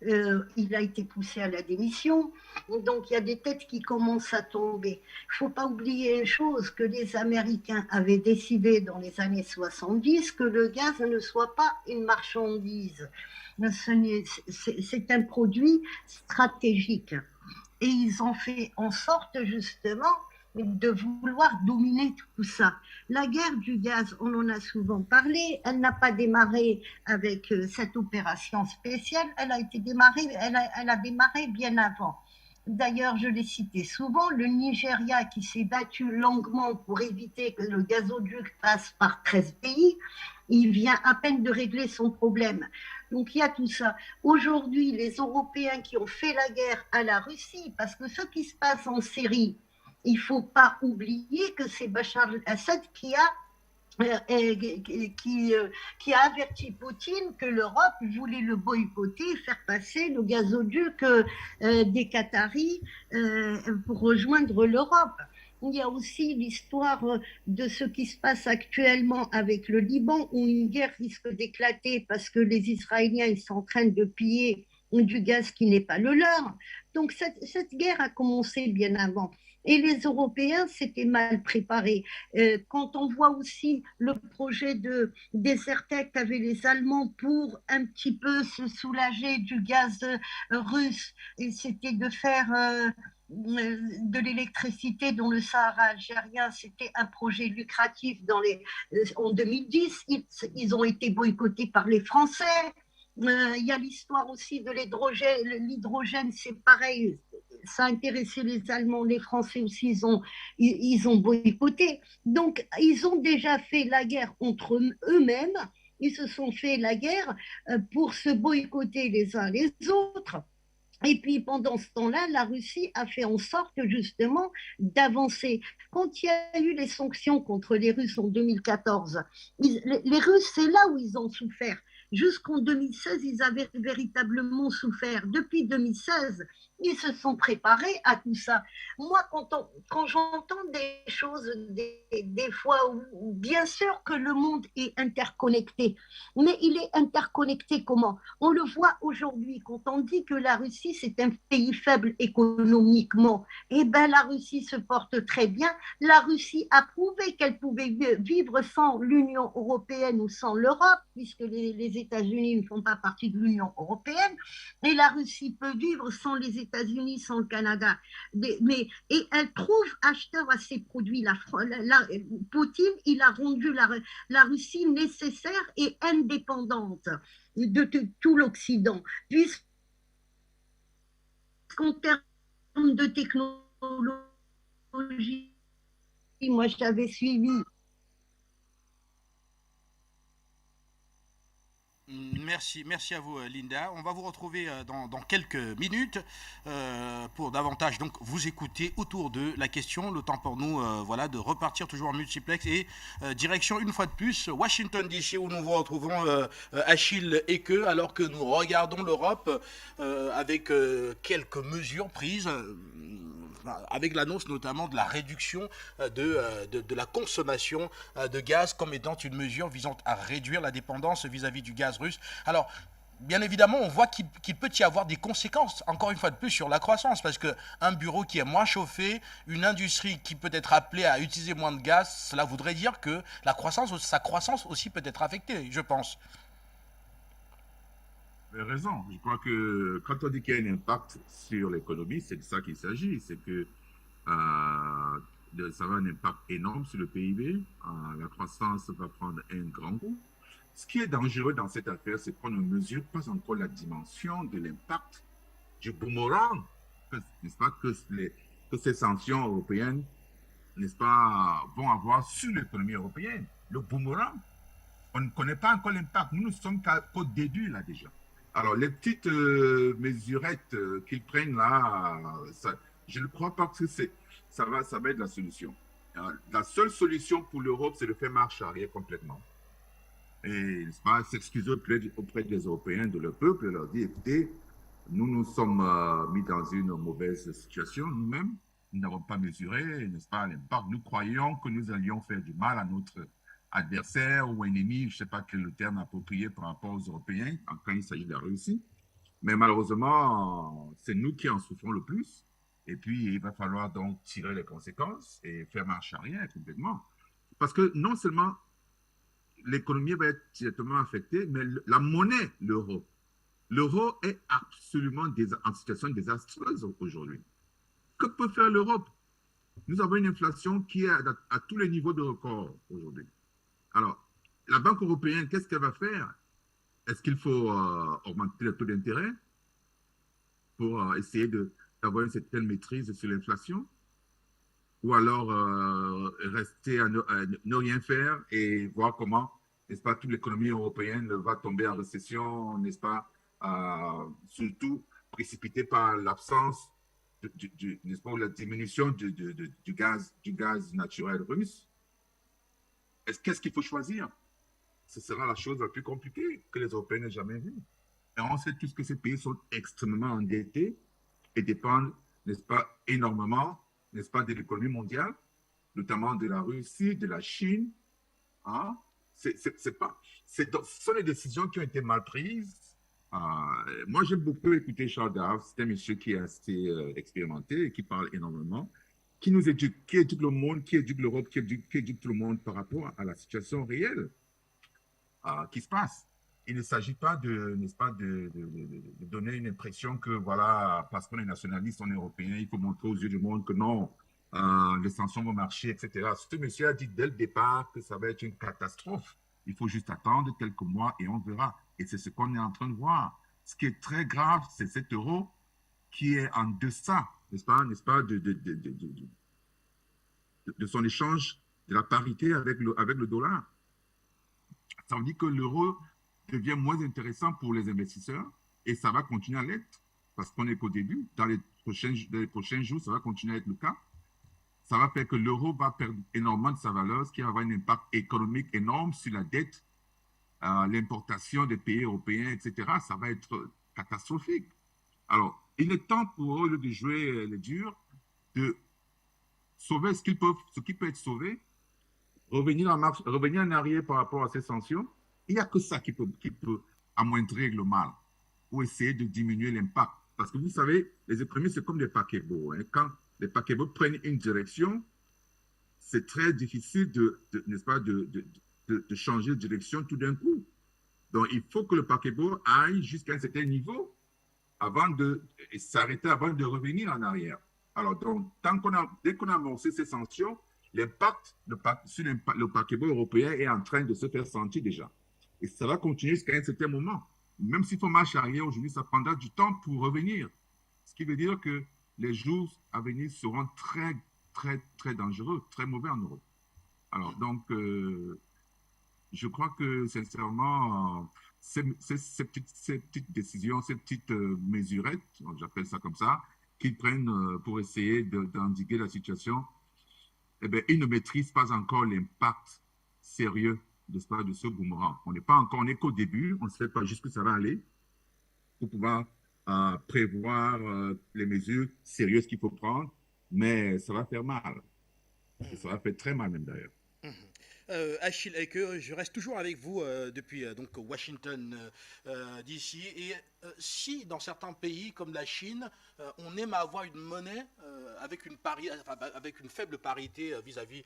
S7: Il a été poussé à la démission. Donc il y a des têtes qui commencent à tomber. Il ne faut pas oublier une chose, que les Américains avaient décidé dans les années 70 que le gaz ne soit pas une marchandise. C'est un produit stratégique. Et ils ont fait en sorte justement de vouloir dominer tout ça. La guerre du gaz, on en a souvent parlé, elle n'a pas démarré avec cette opération spéciale, elle a démarré bien avant. D'ailleurs, je l'ai cité souvent, le Nigeria qui s'est battu longuement pour éviter que le gazoduc passe par 13 pays, il vient à peine de régler son problème. Donc il y a tout ça. Aujourd'hui, les Européens qui ont fait la guerre à la Russie, parce que ce qui se passe en Syrie, il ne faut pas oublier que c'est Bachar el-Assad qui a averti Poutine que l'Europe voulait le boycotter, faire passer le gazoduc des Qataris pour rejoindre l'Europe. Il y a aussi l'histoire de ce qui se passe actuellement avec le Liban, où une guerre risque d'éclater parce que les Israéliens ils sont en train de piller du gaz qui n'est pas le leur. Donc cette guerre a commencé bien avant. Et les Européens s'étaient mal préparés. Quand on voit aussi le projet de Desertec qu'avaient les Allemands pour un petit peu se soulager du gaz russe, et c'était de faire de l'électricité dans le Sahara algérien, c'était un projet lucratif en 2010. Ils ont été boycottés par les Français. Il y a l'histoire aussi de l'hydrogène. L'hydrogène, c'est pareil. Ça a intéressé les Allemands, les Français aussi, ils ont boycotté. Donc, ils ont déjà fait la guerre entre eux-mêmes. Ils se sont fait la guerre pour se boycotter les uns les autres. Et puis, pendant ce temps-là, la Russie a fait en sorte, justement, d'avancer. Quand il y a eu les sanctions contre les Russes en 2014, les Russes, c'est là où ils ont souffert. Jusqu'en 2016, ils avaient véritablement souffert. Depuis 2016, ils se sont préparés à tout ça. Moi, quand j'entends des choses, des fois, où bien sûr que le monde est interconnecté, mais il est interconnecté comment? On le voit aujourd'hui, quand on dit que la Russie, c'est un pays faible économiquement, eh bien, la Russie se porte très bien. La Russie a prouvé qu'elle pouvait vivre sans l'Union européenne ou sans l'Europe, puisque les États-Unis ne font pas partie de l'Union européenne, et la Russie peut vivre sans les États-Unis, sans le Canada. Et elle trouve acheteur à ces produits. Poutine, il a rendu la Russie nécessaire et indépendante de tout l'Occident. Puisqu'en termes de technologie, moi j'avais suivi.
S4: Merci à vous, Linda. On va vous retrouver dans quelques minutes pour davantage donc vous écouter autour de la question. Le temps pour nous, voilà, de repartir toujours en multiplex et direction une fois de plus Washington DC, où nous vous retrouvons Achille et que, alors que nous regardons l'Europe avec quelques mesures prises. Avec l'annonce notamment de la réduction de la consommation de gaz comme étant une mesure visant à réduire la dépendance vis-à-vis du gaz russe. Alors, bien évidemment, on voit qu'il peut y avoir des conséquences, encore une fois de plus, sur la croissance, parce qu'un bureau qui est moins chauffé, une industrie qui peut être appelée à utiliser moins de gaz, cela voudrait dire que sa croissance aussi peut être affectée, je pense.
S10: Vous avez raison. Je crois que quand on dit qu'il y a un impact sur l'économie, c'est de ça qu'il s'agit. C'est que ça va avoir un impact énorme sur le PIB. La croissance va prendre un grand coup. Ce qui est dangereux dans cette affaire, c'est qu'on ne mesure pas encore la dimension de l'impact du boomerang, n'est-ce pas, que ces sanctions européennes, n'est-ce pas, vont avoir sur l'économie européenne. Le boomerang, on ne connaît pas encore l'impact. Nous ne sommes qu'au début là déjà. Alors, les petites mesurettes qu'ils prennent là, je ne crois pas que ça va être la solution. La seule solution pour l'Europe, c'est de faire marche arrière complètement. Et pas s'excuser auprès des Européens, de leur peuple, et leur dire, écoutez, nous sommes mis dans une mauvaise situation nous-mêmes. Nous n'avons pas mesuré, n'est-ce pas, l'impact. Nous croyions que nous allions faire du mal à notre adversaire ou ennemi, je ne sais pas quel est le terme approprié par rapport aux Européens quand il s'agit de la Russie. Mais malheureusement, c'est nous qui en souffrons le plus. Et puis, il va falloir donc tirer les conséquences et faire marche arrière complètement. Parce que non seulement l'économie va être directement affectée, mais la monnaie, l'euro. L'euro est absolument en situation désastreuse aujourd'hui. Que peut faire l'Europe? Nous avons une inflation qui est à tous les niveaux de record aujourd'hui. Alors, la Banque européenne, qu'est-ce qu'elle va faire? Est-ce qu'il faut augmenter le taux d'intérêt pour essayer d'avoir une certaine maîtrise sur l'inflation? Ou alors rester à ne rien faire et voir comment, n'est-ce pas, toute l'économie européenne va tomber en récession, n'est-ce pas, surtout précipitée par l'absence, n'est-ce pas, la diminution du gaz naturel russe. Qu'est-ce qu'il faut choisir? Ce sera la chose la plus compliquée que les Européens n'aient jamais vue. Et on sait tous que ces pays sont extrêmement endettés et dépendent, n'est-ce pas, énormément, n'est-ce pas, de l'économie mondiale, notamment de la Russie, de la Chine. Hein? Ce sont des décisions qui ont été mal prises. Moi, j'ai beaucoup écouté Charles Darwin. C'est un monsieur qui est assez expérimenté et qui parle énormément, qui nous éduque, qui éduque le monde, qui éduque l'Europe, qui éduque tout le monde par rapport à la situation réelle qui se passe. Il ne s'agit pas n'est-ce pas, de donner une impression que, voilà, parce qu'on est nationaliste, on est européen, il faut montrer aux yeux du monde que non, les sanctions vont marcher, etc. Ce monsieur a dit dès le départ que ça va être une catastrophe. Il faut juste attendre quelques mois et on verra. Et c'est ce qu'on est en train de voir. Ce qui est très grave, c'est cet euro qui est en deçà, n'est-ce pas, de son échange, de la parité avec le dollar. Ça veut dire que l'euro devient moins intéressant pour les investisseurs et ça va continuer à l'être parce qu'on n'est qu'au début. Dans les prochains jours, ça va continuer à être le cas. Ça va faire que l'euro va perdre énormément de sa valeur, ce qui va avoir un impact économique énorme sur la dette, l'importation des pays européens, etc. Ça va être catastrophique. Alors, il est temps pour eux de jouer les durs, de sauver ce qui peut être sauvé, revenir en arrière par rapport à ces sanctions. Il n'y a que ça qui peut amoindrir le mal ou essayer de diminuer l'impact. Parce que vous savez, les économies, c'est comme des paquebots. Hein. Quand les paquebots prennent une direction, c'est très difficile n'est-ce pas, de changer de direction tout d'un coup. Donc, il faut que le paquebot aille jusqu'à un certain niveau et s'arrêter avant de revenir en arrière. Alors, donc, dès qu'on a amorcé ces sanctions, l'impact sur le paquebot européen est en train de se faire sentir déjà. Et ça va continuer jusqu'à un certain moment. Même s'il faut marcher arrière aujourd'hui, ça prendra du temps pour revenir. Ce qui veut dire que les jours à venir seront très, très, très dangereux, très mauvais en Europe. Alors, donc, je crois que, sincèrement, ces petites décisions, ces petites mesurettes, j'appelle ça comme ça, qu'ils prennent pour essayer d'endiguer la situation, eh bien, ils ne maîtrisent pas encore l'impact sérieux de ce boomerang. On n'est qu'au début, on ne sait pas jusqu'où ça va aller pour pouvoir prévoir les mesures sérieuses qu'il faut prendre, mais ça va faire mal. Et ça va faire très mal même d'ailleurs.
S4: Achille, je reste toujours avec vous depuis donc Washington d'ici. Et si dans certains pays comme la Chine, on aime avoir une monnaie avec une faible parité vis-à-vis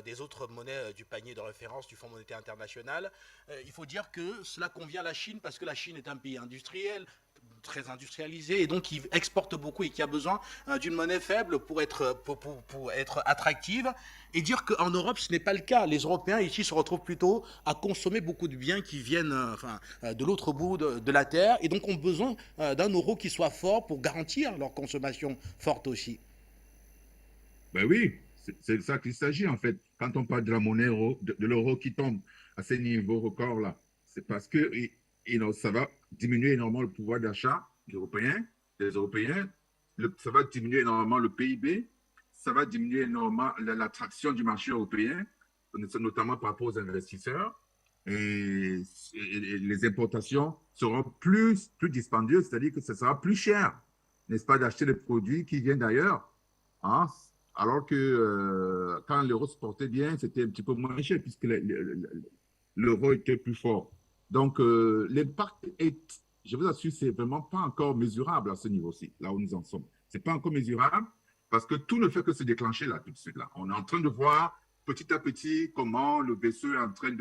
S4: des autres monnaies du panier de référence du Fonds monétaire international, il faut dire que cela convient à la Chine parce que la Chine est un pays industriel, très industrialisé et donc qui exporte beaucoup et qui a besoin d'une monnaie faible pour être attractive, et dire qu'en Europe ce n'est pas le cas. Les Européens ici se retrouvent plutôt à consommer beaucoup de biens qui viennent de l'autre bout de la terre et donc ont besoin d'un euro qui soit fort pour garantir leur consommation forte aussi.
S10: Ben oui, c'est de ça qu'il s'agit en fait. Quand on parle de la monnaie de l'euro qui tombe à ces niveaux records là, c'est parce que ça va diminuer énormément le pouvoir d'achat des Européens. Ça va diminuer énormément le PIB. Ça va diminuer énormément l'attraction du marché européen, notamment par rapport aux investisseurs. Et les importations seront plus dispendieuses, c'est-à-dire que ce sera plus cher, n'est-ce pas, d'acheter des produits qui viennent d'ailleurs, hein, alors que quand l'euro se portait bien, c'était un petit peu moins cher puisque l'euro était plus fort. Donc, l'impact est, je vous assure, c'est vraiment pas encore mesurable à ce niveau-ci, là où nous en sommes. C'est pas encore mesurable parce que tout ne fait que se déclencher là, tout de suite. Là. On est en train de voir petit à petit comment le vaisseau est en train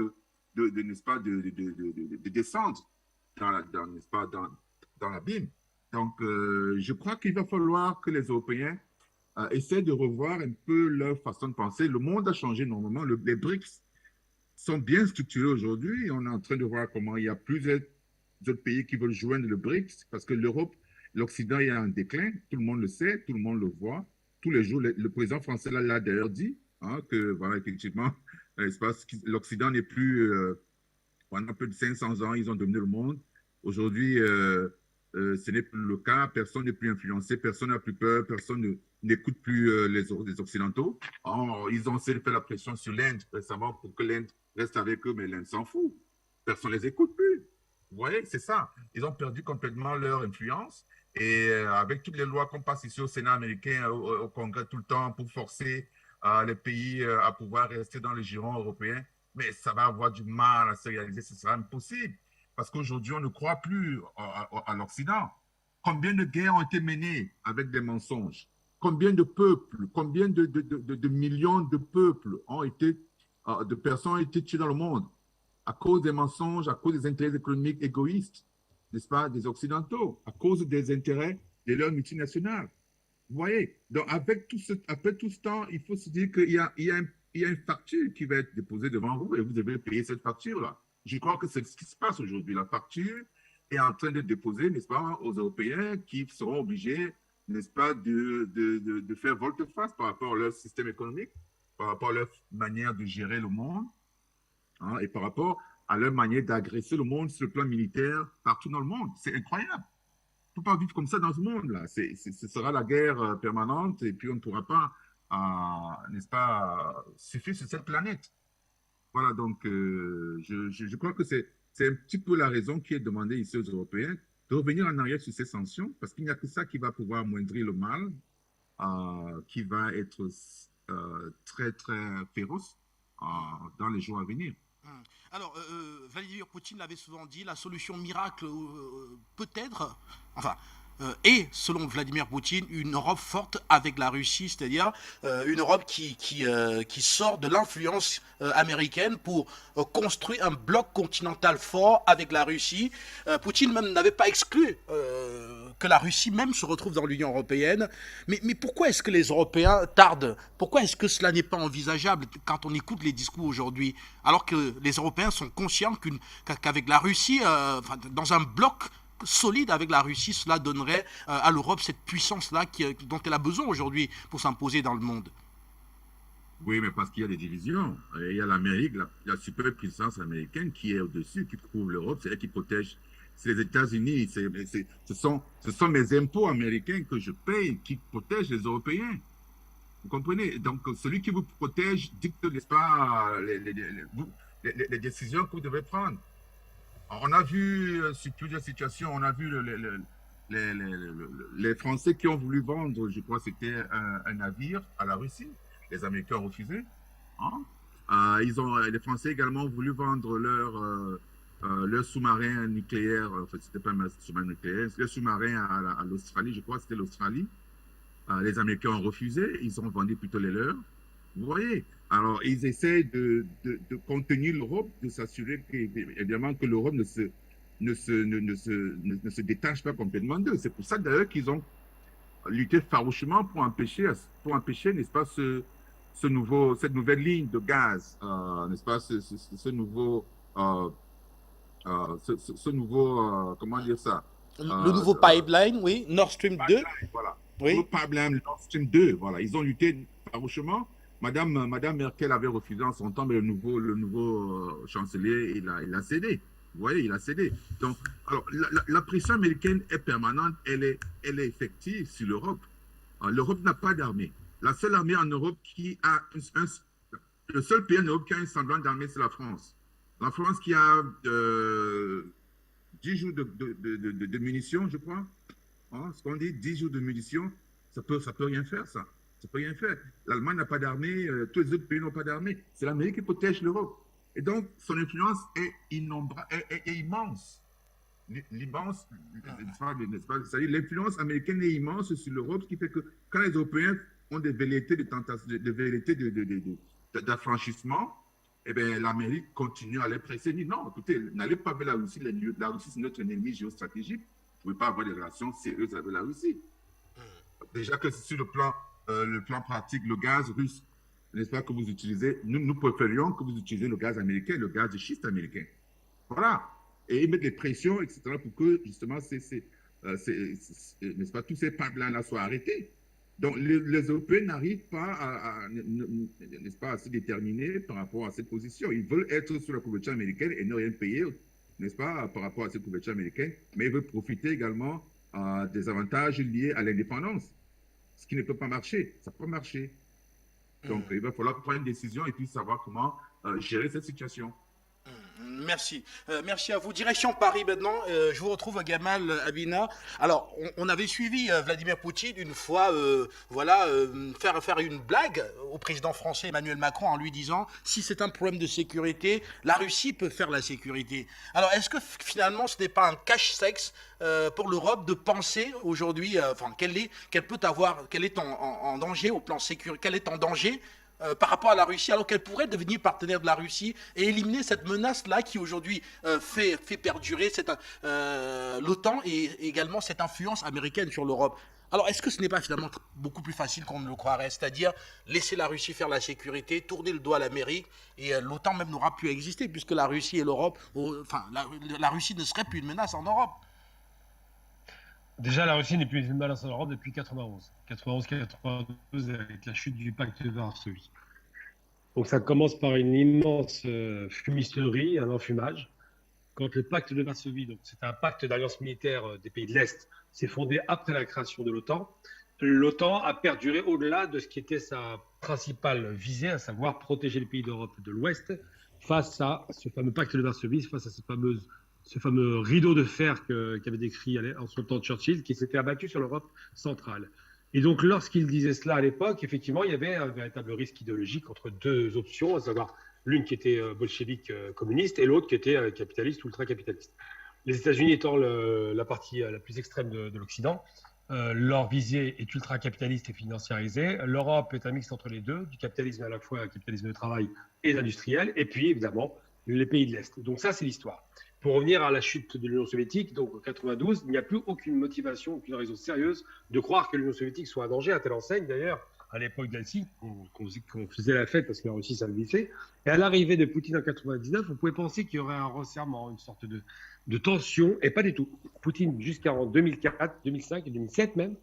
S10: n'est-ce pas, de descendre n'est-ce pas, dans l'abîme. Donc, je crois qu'il va falloir que les Européens essaient de revoir un peu leur façon de penser. Le monde a changé énormément. Les BRICS sont bien structurés aujourd'hui. On est en train de voir comment il y a plusieurs autres pays qui veulent joindre le BRICS parce que l'Occident est en déclin. Tout le monde le sait, tout le monde le voit. Tous les jours, le président français l'a d'ailleurs dit, hein, que, voilà, effectivement, l'Occident n'est plus, pendant plus de 500 ans, ils ont dominé le monde. Aujourd'hui, ce n'est plus le cas. Personne n'est plus influencé, personne n'a plus peur, personne n'écoute plus les Occidentaux. Or, ils ont essayé de faire la pression sur l'Inde récemment pour que l'Inde reste avec eux, mais l'Inde s'en fout. Personne ne les écoute plus. Vous voyez, c'est ça. Ils ont perdu complètement leur influence. Et avec toutes les lois qu'on passe ici au Sénat américain, au Congrès tout le temps, pour forcer les pays à pouvoir rester dans le giron européen, mais ça va avoir du mal à se réaliser, ce sera impossible. Parce qu'aujourd'hui, on ne croit plus à l'Occident. Combien de guerres ont été menées avec des mensonges? Combien de peuples, combien de millions de peuples de personnes ont été tuées dans le monde à cause des mensonges, à cause des intérêts économiques égoïstes, n'est-ce pas, des Occidentaux, à cause des intérêts de leurs multinationales. Vous voyez? Donc, après tout ce temps, il faut se dire qu'il y a une facture qui va être déposée devant vous et vous devez payer cette facture-là. Je crois que c'est ce qui se passe aujourd'hui. La facture est en train d'être déposée, n'est-ce pas, aux Européens qui seront obligés, n'est-ce pas, de faire volte-face par rapport à leur système économique, par rapport à leur manière de gérer le monde, hein, et par rapport à leur manière d'agresser le monde sur le plan militaire partout dans le monde. C'est incroyable. On ne peut pas vivre comme ça dans ce monde-là. Ce sera la guerre permanente et puis on ne pourra pas, n'est-ce pas, suffire sur cette planète. Voilà, donc je crois que c'est un petit peu la raison qui est demandée ici aux Européens de revenir en arrière sur ces sanctions parce qu'il n'y a que ça qui va pouvoir amoindrir le mal, qui va être très, très féroce dans les jours à venir.
S4: Alors, Vladimir Poutine l'avait souvent dit, la solution miracle peut-être, enfin, et selon Vladimir Poutine, une Europe forte avec la Russie, c'est-à-dire une Europe qui sort de l'influence américaine pour construire un bloc continental fort avec la Russie. Poutine même n'avait pas exclu que la Russie même se retrouve dans l'Union européenne. Mais pourquoi est-ce que les Européens tardent? Pourquoi est-ce que cela n'est pas envisageable quand on écoute les discours aujourd'hui? Alors que les Européens sont conscients qu'avec la Russie, dans un bloc solide avec la Russie, cela donnerait à l'Europe cette puissance-là dont elle a besoin aujourd'hui pour s'imposer dans le monde.
S10: Oui, mais parce qu'il y a des divisions. Il y a l'Amérique, la superpuissance américaine qui est au-dessus, qui couvre l'Europe, c'est elle qui protège. C'est les États-Unis, ce sont mes impôts américains que je paye qui protègent les Européens. Vous comprenez? Donc, celui qui vous protège dicte, n'est-ce pas, les décisions que vous devez prendre. On a vu sur plusieurs situations, on a vu les Français qui ont voulu vendre, je crois que c'était un navire à la Russie. Les Américains ont refusé. Hein? Les Français également ont voulu vendre leur sous-marin nucléaire, en fait, c'était pas un sous-marin nucléaire, leur sous-marin à l'Australie, je crois que c'était l'Australie. Les Américains ont refusé, ils ont vendu plutôt les leurs. Vous voyez? Alors, ils essaient de contenir l'Europe, de s'assurer évidemment que l'Europe ne se détache pas complètement d'eux. C'est pour ça d'ailleurs qu'ils ont lutté farouchement pour empêcher, n'est-ce pas, cette nouvelle ligne de gaz, n'est-ce pas, ce nouveau, comment dire ça?
S4: Le nouveau pipeline, oui, Nord Stream 2.
S10: Voilà.
S4: Oui.
S10: Le pipeline Nord Stream 2, voilà. Ils ont lutté farouchement. Madame Merkel avait refusé en son temps, mais le nouveau chancelier, il a cédé. Vous voyez, il a cédé. Donc, alors, la pression américaine est permanente, elle est effective sur l'Europe. L'Europe n'a pas d'armée. La seule armée en Europe qui a le seul pays en Europe qui a un semblant d'armée, c'est la France. La France qui a 10 jours de munitions, je crois. Hein, ce qu'on dit, 10 jours de munitions, ça peut rien faire, ça. Ça peut rien faire. L'Allemagne n'a pas d'armée, tous les autres pays n'ont pas d'armée. C'est l'Amérique qui protège l'Europe. Et donc, son influence est immense. L'immense, n'est-ce pas? C'est-à-dire, l'influence américaine est immense sur l'Europe, ce qui fait que quand les Européens ont des velléités d'affranchissement, eh bien, l'Amérique continue à les presser. Dit non, écoutez, n'allez pas vers la Russie. La Russie, c'est notre ennemi géostratégique. Vous ne pouvez pas avoir des relations sérieuses avec la Russie. Déjà que sur le plan pratique, le gaz russe, n'est-ce pas, que vous utilisez, nous préférions que vous utilisiez le gaz américain, le gaz de schiste américain. Voilà. Et ils mettent des pressions, etc., pour que, justement, n'est-ce pas, tous ces pipelines-là soient arrêtés. Donc, les Européens n'arrivent pas n'est-ce pas, à se déterminer par rapport à cette position. Ils veulent être sur la couverture américaine et ne rien payer, n'est-ce pas, par rapport à cette couverture américaine, mais ils veulent profiter également des avantages liés à l'indépendance, ce qui ne peut pas marcher. Ça peut marcher. Donc, il va falloir prendre une décision et puis savoir comment gérer cette situation.
S4: Merci. Merci à vous. Direction Paris maintenant. Je vous retrouve à Gamal Abina. Alors, on avait suivi Vladimir Poutine une fois, faire une blague au président français Emmanuel Macron en lui disant « Si c'est un problème de sécurité, la Russie peut faire la sécurité ». Alors, est-ce que finalement, ce n'est pas un cache-sexe pour l'Europe de penser aujourd'hui, qu'elle est en danger au plan sécuritaire, qu'elle est en danger par rapport à la Russie, alors qu'elle pourrait devenir partenaire de la Russie et éliminer cette menace-là qui aujourd'hui fait perdurer l'OTAN et également cette influence américaine sur l'Europe. Alors, est-ce que ce n'est pas finalement beaucoup plus facile qu'on ne le croirait, c'est-à-dire laisser la Russie faire la sécurité, tourner le dos à l'Amérique, et l'OTAN même n'aura plus à exister, puisque la Russie et l'Europe, la Russie ne serait plus une menace en Europe.
S6: Déjà, la Russie n'est plus une menace en Europe depuis 91. 91-92 avec la chute du pacte de Varsovie. Donc ça commence par une immense fumisterie, un enfumage. Quand le pacte de Varsovie, donc c'est un pacte d'alliance militaire des pays de l'Est, s'est fondé après la création de l'OTAN, l'OTAN a perduré au-delà de ce qui était sa principale visée, à savoir protéger les pays d'Europe de l'Ouest face à ce fameux pacte de Varsovie, face à ce fameux rideau de fer qu'avait décrit en son temps Churchill, qui s'était abattu sur l'Europe centrale. Et donc, lorsqu'il disait cela à l'époque, effectivement, il y avait un véritable risque idéologique entre deux options, à savoir l'une qui était bolchevique communiste et l'autre qui était capitaliste, ultra-capitaliste. Les États-Unis étant la partie la plus extrême de l'Occident, leur visée est ultra-capitaliste et financiarisée. L'Europe est un mix entre les deux, du capitalisme à la fois, capitalisme de travail et industriel, et puis, évidemment, les pays de l'Est. Donc ça, c'est l'histoire. Pour revenir à la chute de l'Union soviétique, donc en 92, il n'y a plus aucune motivation, aucune raison sérieuse de croire que l'Union soviétique soit un danger, à telle enseigne d'ailleurs, à l'époque d'Helsinki, qu'on faisait la fête parce que la Russie s'avilissait. Et à l'arrivée de Poutine en 99, on pouvait penser qu'il y aurait un resserrement, une sorte de tension, et pas du tout. Poutine, jusqu'en 2004, 2005 et 2007 même,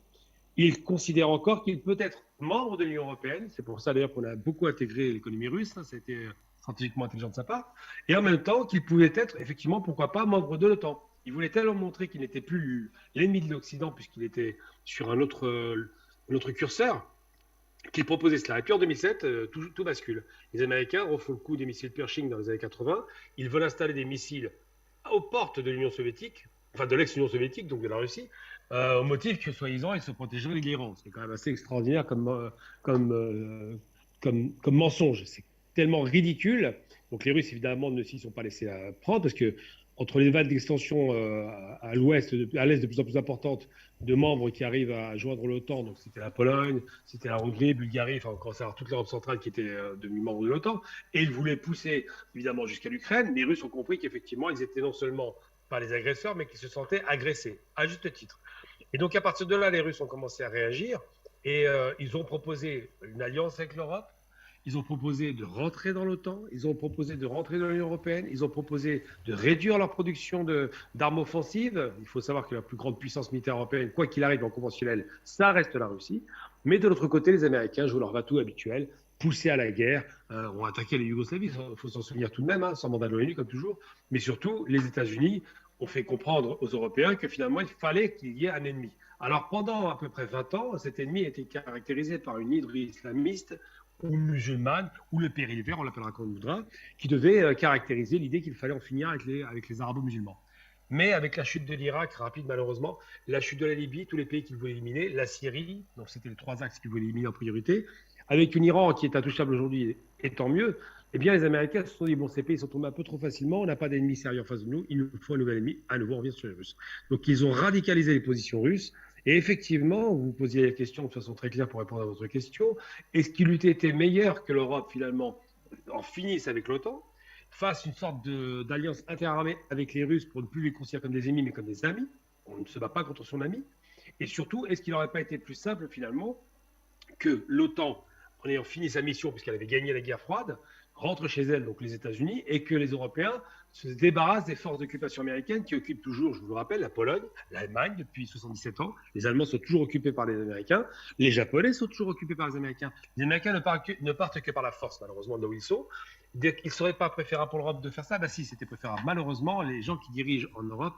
S6: il considère encore qu'il peut être membre de l'Union européenne. C'est pour ça d'ailleurs qu'on a beaucoup intégré l'économie russe, ça c'était stratégiquement intelligent de sa part, et en même temps qu'il pouvait être, effectivement, pourquoi pas, membre de l'OTAN. Il voulait tellement montrer qu'il n'était plus l'ennemi de l'Occident, puisqu'il était sur un autre curseur, qu'il proposait cela. Et puis en 2007, tout bascule. Les Américains refont le coup des missiles Pershing dans les années 80, ils veulent installer des missiles aux portes de l'Union soviétique, enfin de l'ex-Union soviétique, donc de la Russie, au motif que, soi-disant, ils se protégeraient de l'Iran. C'est quand même assez extraordinaire comme mensonge. C'est tellement ridicule. Donc les Russes, évidemment, ne s'y sont pas laissés prendre, parce que entre les vagues d'extension à l'est de plus en plus importantes de membres qui arrivent à joindre l'OTAN, donc c'était la Pologne, c'était la Hongrie, Bulgarie, enfin on commence à avoir toute l'Europe centrale qui était devenue membre de l'OTAN, et ils voulaient pousser évidemment jusqu'à l'Ukraine. Les Russes ont compris qu'effectivement ils étaient non seulement pas les agresseurs, mais qu'ils se sentaient agressés, à juste titre. Et donc à partir de là, les Russes ont commencé à réagir, et ils ont proposé une alliance avec l'Europe. Ils ont proposé de rentrer dans l'OTAN, ils ont proposé de rentrer dans l'Union européenne, ils ont proposé de réduire leur production d'armes offensives. Il faut savoir que la plus grande puissance militaire européenne, quoi qu'il arrive en conventionnel, ça reste la Russie. Mais de l'autre côté, les Américains jouent leur va-tout habituel, pousser à la guerre, ont attaqué la Yougoslavie, il faut s'en souvenir tout de même, sans mandat de l'ONU comme toujours, mais surtout les États-Unis ont fait comprendre aux Européens que finalement il fallait qu'il y ait un ennemi. Alors pendant à peu près 20 ans, cet ennemi était caractérisé par une hydre islamiste ou musulmane, ou le péril vert, on l'appellera comme on voudra, qui devait caractériser l'idée qu'il fallait en finir avec les arabo-musulmans. Mais avec la chute de l'Irak, rapide malheureusement, la chute de la Libye, tous les pays qu'ils voulaient éliminer, la Syrie, donc c'était les 3 axes qu'ils voulaient éliminer en priorité, avec un Iran qui est intouchable aujourd'hui, et tant mieux, eh bien les Américains se sont dit, bon, ces pays sont tombés un peu trop facilement, on n'a pas d'ennemi sérieux en face de nous, il nous faut un nouvel ennemi, à nouveau on revient sur les Russes. Donc ils ont radicalisé les positions russes, et effectivement, vous posiez la question de façon très claire pour répondre à votre question, est-ce qu'il eût été meilleur que l'Europe finalement en finisse avec l'OTAN, fasse une sorte d'alliance interarmée avec les Russes pour ne plus les considérer comme des ennemis mais comme des amis, on ne se bat pas contre son ami, et surtout, est-ce qu'il n'aurait pas été plus simple finalement que l'OTAN, en ayant fini sa mission puisqu'elle avait gagné la guerre froide, rentre chez elle, donc les États-Unis, et que les Européens se débarrassent des forces d'occupation américaines qui occupent toujours, je vous le rappelle, la Pologne, l'Allemagne depuis 77 ans. Les Allemands sont toujours occupés par les Américains, les Japonais sont toujours occupés par les Américains. Les Américains ne partent que par la force, malheureusement, de là où ils sont. Il ne serait pas préférable pour l'Europe de faire ça? Ben si, c'était préférable. Malheureusement, les gens qui dirigent en Europe,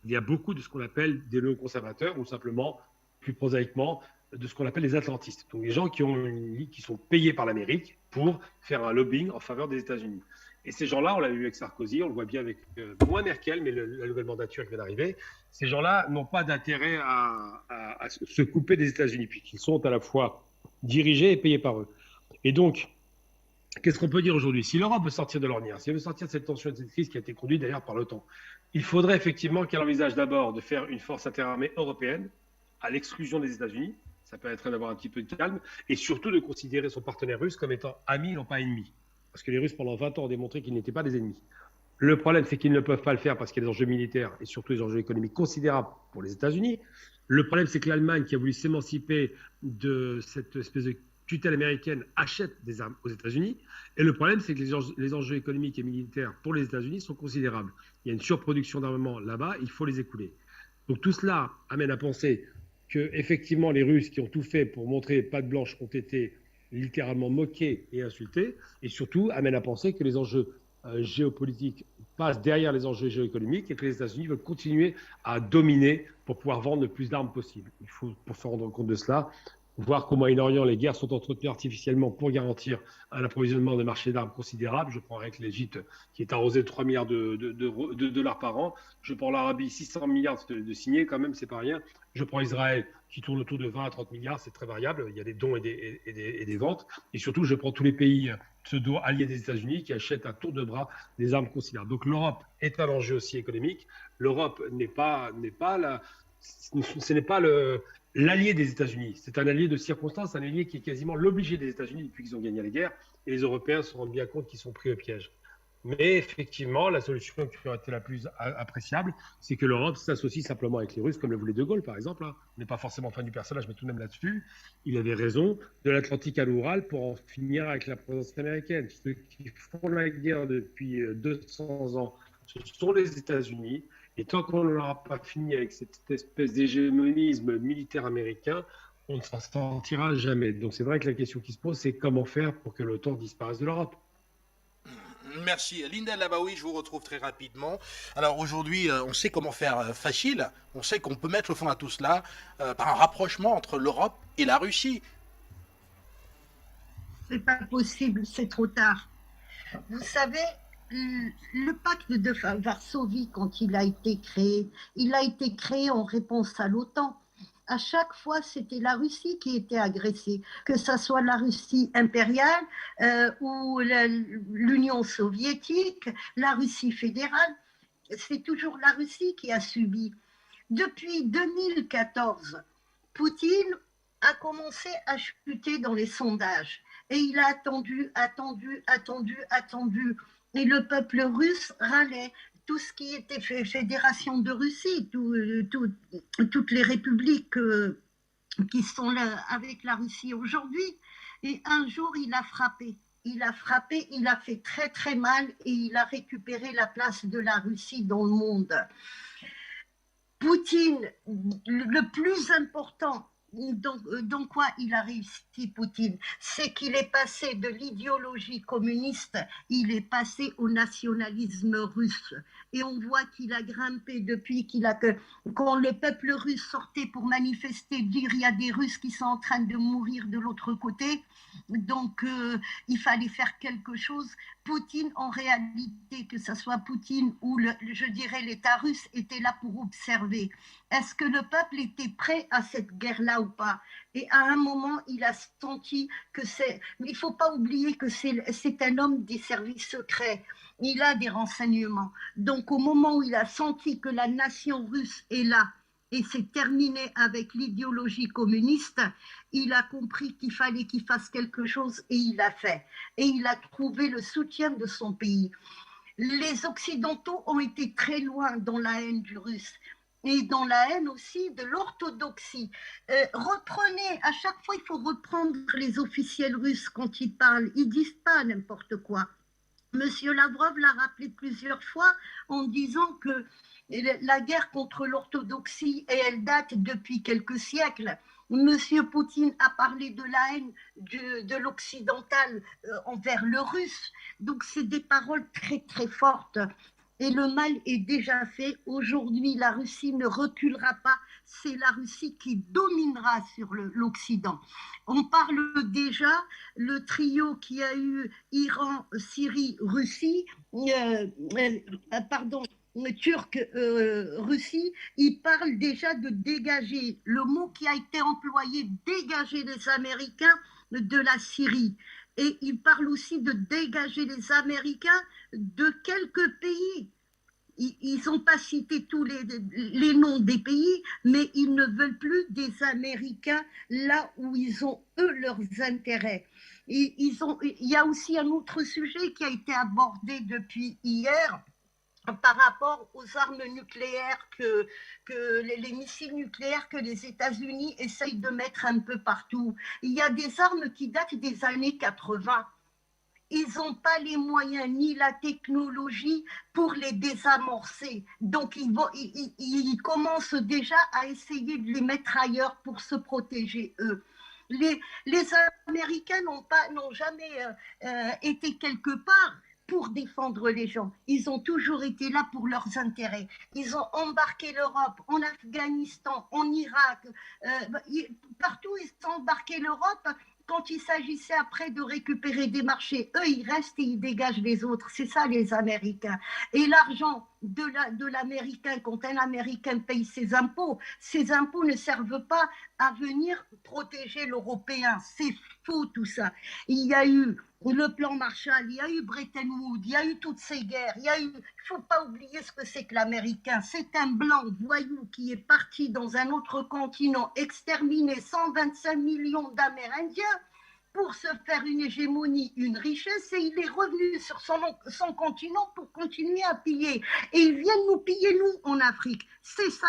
S6: il y a beaucoup de ce qu'on appelle des néoconservateurs, ou simplement, plus prosaïquement, de ce qu'on appelle les atlantistes. Donc des gens qui sont payés par l'Amérique pour faire un lobbying en faveur des États-Unis. Et ces gens-là, on l'a vu avec Sarkozy, on le voit bien avec moins Merkel, mais la nouvelle mandature qui vient d'arriver, ces gens-là n'ont pas d'intérêt à se couper des États-Unis, puisqu'ils sont à la fois dirigés et payés par eux. Et donc, qu'est-ce qu'on peut dire aujourd'hui? Si l'Europe veut sortir de l'ornière, si elle veut sortir de cette tension et de cette crise qui a été conduite d'ailleurs par l'OTAN, il faudrait effectivement qu'elle envisage d'abord de faire une force interarmée européenne à l'exclusion des États-Unis. Ça permettrait d'avoir un petit peu de calme et surtout de considérer son partenaire russe comme étant ami et non pas ennemi. Parce que les Russes, pendant 20 ans, ont démontré qu'ils n'étaient pas des ennemis. Le problème, c'est qu'ils ne peuvent pas le faire parce qu'il y a des enjeux militaires et surtout des enjeux économiques considérables pour les États-Unis. Le problème, c'est que l'Allemagne, qui a voulu s'émanciper de cette espèce de tutelle américaine, achète des armes aux États-Unis. Et le problème, c'est que les enjeux économiques et militaires pour les États-Unis sont considérables. Il y a une surproduction d'armement là-bas, il faut les écouler. Donc tout cela amène à penser que effectivement les Russes qui ont tout fait pour montrer patte blanche ont été littéralement moqués et insultés, et surtout amène à penser que les enjeux géopolitiques passent derrière les enjeux géoéconomiques et que les États-Unis veulent continuer à dominer pour pouvoir vendre le plus d'armes possible. Il faut, pour se rendre compte de cela, voir qu'au Moyen-Orient, les guerres sont entretenues artificiellement pour garantir un approvisionnement de marchés d'armes considérable. Je prends avec l'Égypte qui est arrosée de 3 milliards de dollars par an. Je prends l'Arabie, 600 milliards de signés, quand même, c'est pas rien. Je prends Israël qui tourne autour de 20 à 30 milliards, c'est très variable. Il y a des dons et des ventes. Et surtout, je prends tous les pays pseudo-alliés des États-Unis qui achètent à tour de bras des armes considérables. Donc l'Europe est un enjeu aussi économique. L'Europe ce n'est pas l'allié des États-Unis. C'est un allié de circonstance, un allié qui est quasiment l'obligé des États-Unis depuis qu'ils ont gagné la guerre. Et les Européens se rendent bien compte qu'ils sont pris au piège. Mais effectivement, la solution qui aurait été la plus appréciable, c'est que l'Europe s'associe simplement avec les Russes, comme le voulait De Gaulle, par exemple. On n'est pas forcément fan du personnage, mais tout de même là-dessus. Il avait raison, de l'Atlantique à l'Oural pour en finir avec la présence américaine. Ceux qui font la guerre depuis 200 ans, ce sont les États-Unis. Et tant qu'on n'aura pas fini avec cette espèce d'hégémonisme militaire américain, on ne s'en sortira jamais. Donc c'est vrai que la question qui se pose, c'est comment faire pour que l'OTAN disparaisse de l'Europe.
S4: Merci. Linda Labaoui, je vous retrouve très rapidement. Alors aujourd'hui, on sait comment faire facile. On sait qu'on peut mettre le fond à tout cela par un rapprochement entre l'Europe et la Russie.
S7: C'est pas possible, c'est trop tard. Vous savez, le pacte de Varsovie, quand il a été créé en réponse à l'OTAN. À chaque fois, c'était la Russie qui était agressée, que ce soit la Russie impériale ou l'Union soviétique, la Russie fédérale. C'est toujours la Russie qui a subi. Depuis 2014, Poutine a commencé à chuter dans les sondages. Et il a attendu. Et le peuple russe râlait. Tout ce qui était fédération de Russie, toutes les républiques qui sont là avec la Russie aujourd'hui. Et un jour, il a frappé, il a fait très très mal et il a récupéré la place de la Russie dans le monde. Poutine, le plus important Donc quoi il a réussi Poutine? C'est qu'il est passé de l'idéologie communiste, il est passé au nationalisme russe. Et on voit qu'il a grimpé depuis quand le peuple russe sortait pour manifester, dire il y a des Russes qui sont en train de mourir de l'autre côté. Donc il fallait faire quelque chose. Poutine, en réalité, que ce soit Poutine ou je dirais l'État russe, était là pour observer. Est-ce que le peuple était prêt à cette guerre-là ou pas? Et à un moment, il a senti que c'est... Mais il ne faut pas oublier que c'est un homme des services secrets. Il a des renseignements. Donc au moment où il a senti que la nation russe est là, et c'est terminé avec l'idéologie communiste, il a compris qu'il fallait qu'il fasse quelque chose et il l'a fait. Et il a trouvé le soutien de son pays. Les Occidentaux ont été très loin dans la haine du russe et dans la haine aussi de l'orthodoxie. Reprenez, à chaque fois il faut reprendre les officiels russes quand ils parlent, ils disent pas n'importe quoi. Monsieur Lavrov l'a rappelé plusieurs fois en disant que la guerre contre l'orthodoxie, elle date depuis quelques siècles. Monsieur Poutine a parlé de la haine de l'occidental envers le russe. Donc c'est des paroles très très fortes. Et le mal est déjà fait. Aujourd'hui, la Russie ne reculera pas. C'est la Russie qui dominera sur l'Occident. On parle déjà, le trio qui a eu Iran, Syrie, Russie, Russie, il parle déjà de dégager. Le mot qui a été employé, dégager les Américains de la Syrie. Et il parle aussi de dégager les Américains de quelques pays. Ils n'ont pas cité tous les noms des pays, mais ils ne veulent plus des Américains là où ils ont, eux, leurs intérêts. Il y a aussi un autre sujet qui a été abordé depuis hier, par rapport aux armes nucléaires, les missiles nucléaires que les États-Unis essayent de mettre un peu partout. Il y a des armes qui datent des années 80. Ils n'ont pas les moyens ni la technologie pour les désamorcer. Donc, ils commencent déjà à essayer de les mettre ailleurs pour se protéger, eux. Les Américains n'ont jamais été quelque part pour défendre les gens. Ils ont toujours été là pour leurs intérêts. Ils ont embarqué l'Europe en Afghanistan, en Irak, partout ils ont embarqué l'Europe. Quand il s'agissait après de récupérer des marchés, eux, ils restent et ils dégagent les autres. C'est ça, les Américains. Et l'argent de l'Américain, quand un Américain paye ses impôts ne servent pas à venir protéger l'Européen. C'est faux, tout ça. Il y a eu le plan Marshall, il y a eu Bretton Woods, il y a eu toutes ces guerres. Il ne faut pas oublier ce que c'est que l'Américain. C'est un blanc voyou qui est parti dans un autre continent, exterminer 125 millions d'Amérindiens pour se faire une hégémonie, une richesse, et il est revenu sur son continent pour continuer à piller. Et ils viennent nous piller, nous, en Afrique. C'est ça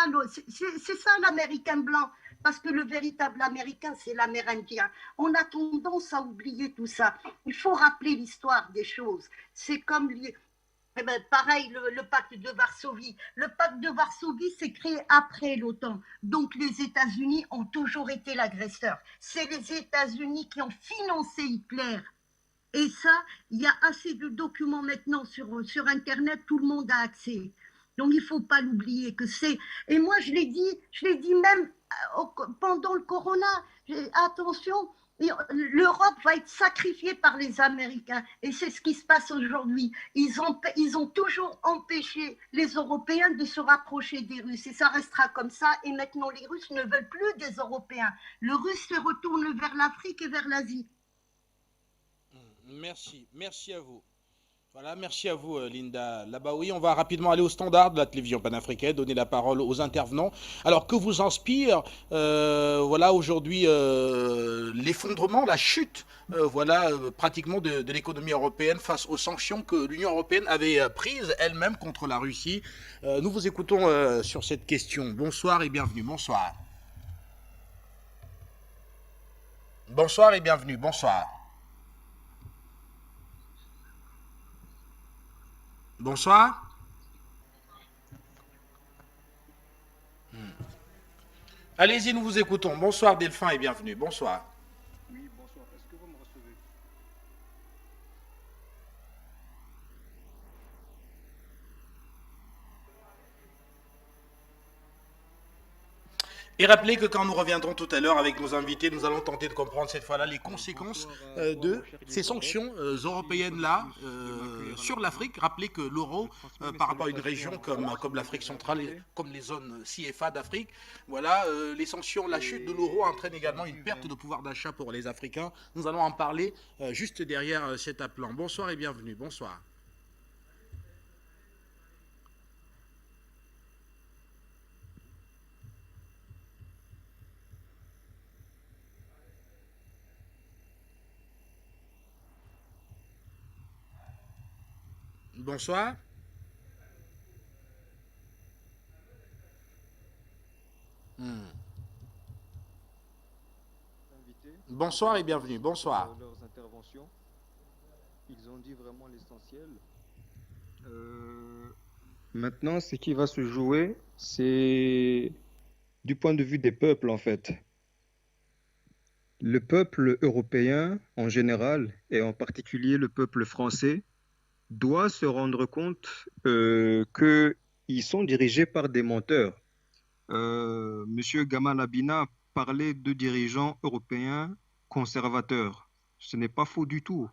S7: l'Américain blanc. Parce que le véritable Américain, c'est l'Amérindien. On a tendance à oublier tout ça. Il faut rappeler l'histoire des choses. C'est comme... pareil, le pacte de Varsovie. Le pacte de Varsovie s'est créé après l'OTAN. Donc les États-Unis ont toujours été l'agresseur. C'est les États-Unis qui ont financé Hitler. Et ça, il y a assez de documents maintenant sur Internet, tout le monde a accès. Donc il ne faut pas l'oublier que c'est... Et moi, je l'ai dit même pendant le corona, attention, l'Europe va être sacrifiée par les Américains. Et c'est ce qui se passe aujourd'hui. Ils ont toujours empêché les Européens de se rapprocher des Russes. Et ça restera comme ça. Et maintenant, les Russes ne veulent plus des Européens. Le Russe se retourne vers l'Afrique et vers l'Asie.
S4: Merci à vous. Voilà, merci à vous Linda Labaoui. On va rapidement aller au standard de la télévision panafricaine, donner la parole aux intervenants. Alors que vous inspire voilà aujourd'hui l'effondrement, la chute pratiquement de l'économie européenne face aux sanctions que l'Union européenne avait prises elle-même contre la Russie. Nous vous écoutons sur cette question. Bonsoir et bienvenue. Bonsoir. Bonsoir et bienvenue. Bonsoir. Bonsoir. Allez-y, nous vous écoutons. Bonsoir Delphin et bienvenue. Bonsoir.
S11: Oui, bonsoir. Est-ce que vous me recevez?
S4: Et rappelez que quand nous reviendrons tout à l'heure avec nos invités, nous allons tenter de comprendre cette fois-là les conséquences de ces sanctions européennes-là sur l'Afrique. Rappelez que l'euro, par rapport à une région comme l'Afrique centrale, comme les zones CFA d'Afrique, voilà, les sanctions, la chute de l'euro entraîne également une perte de pouvoir d'achat pour les Africains. Nous allons en parler juste derrière cet appelant. Bonsoir et bienvenue. Bonsoir. Bonsoir. Bonsoir et bienvenue. Bonsoir.
S11: Leurs interventions, ils ont dit vraiment l'essentiel. Maintenant, ce qui va se jouer, c'est du point de vue des peuples, en fait. Le peuple européen, en général, et en particulier le peuple français, doit se rendre compte qu'ils sont dirigés par des menteurs. Monsieur Gamal Abina parlait de dirigeants européens conservateurs. Ce n'est pas faux du tout.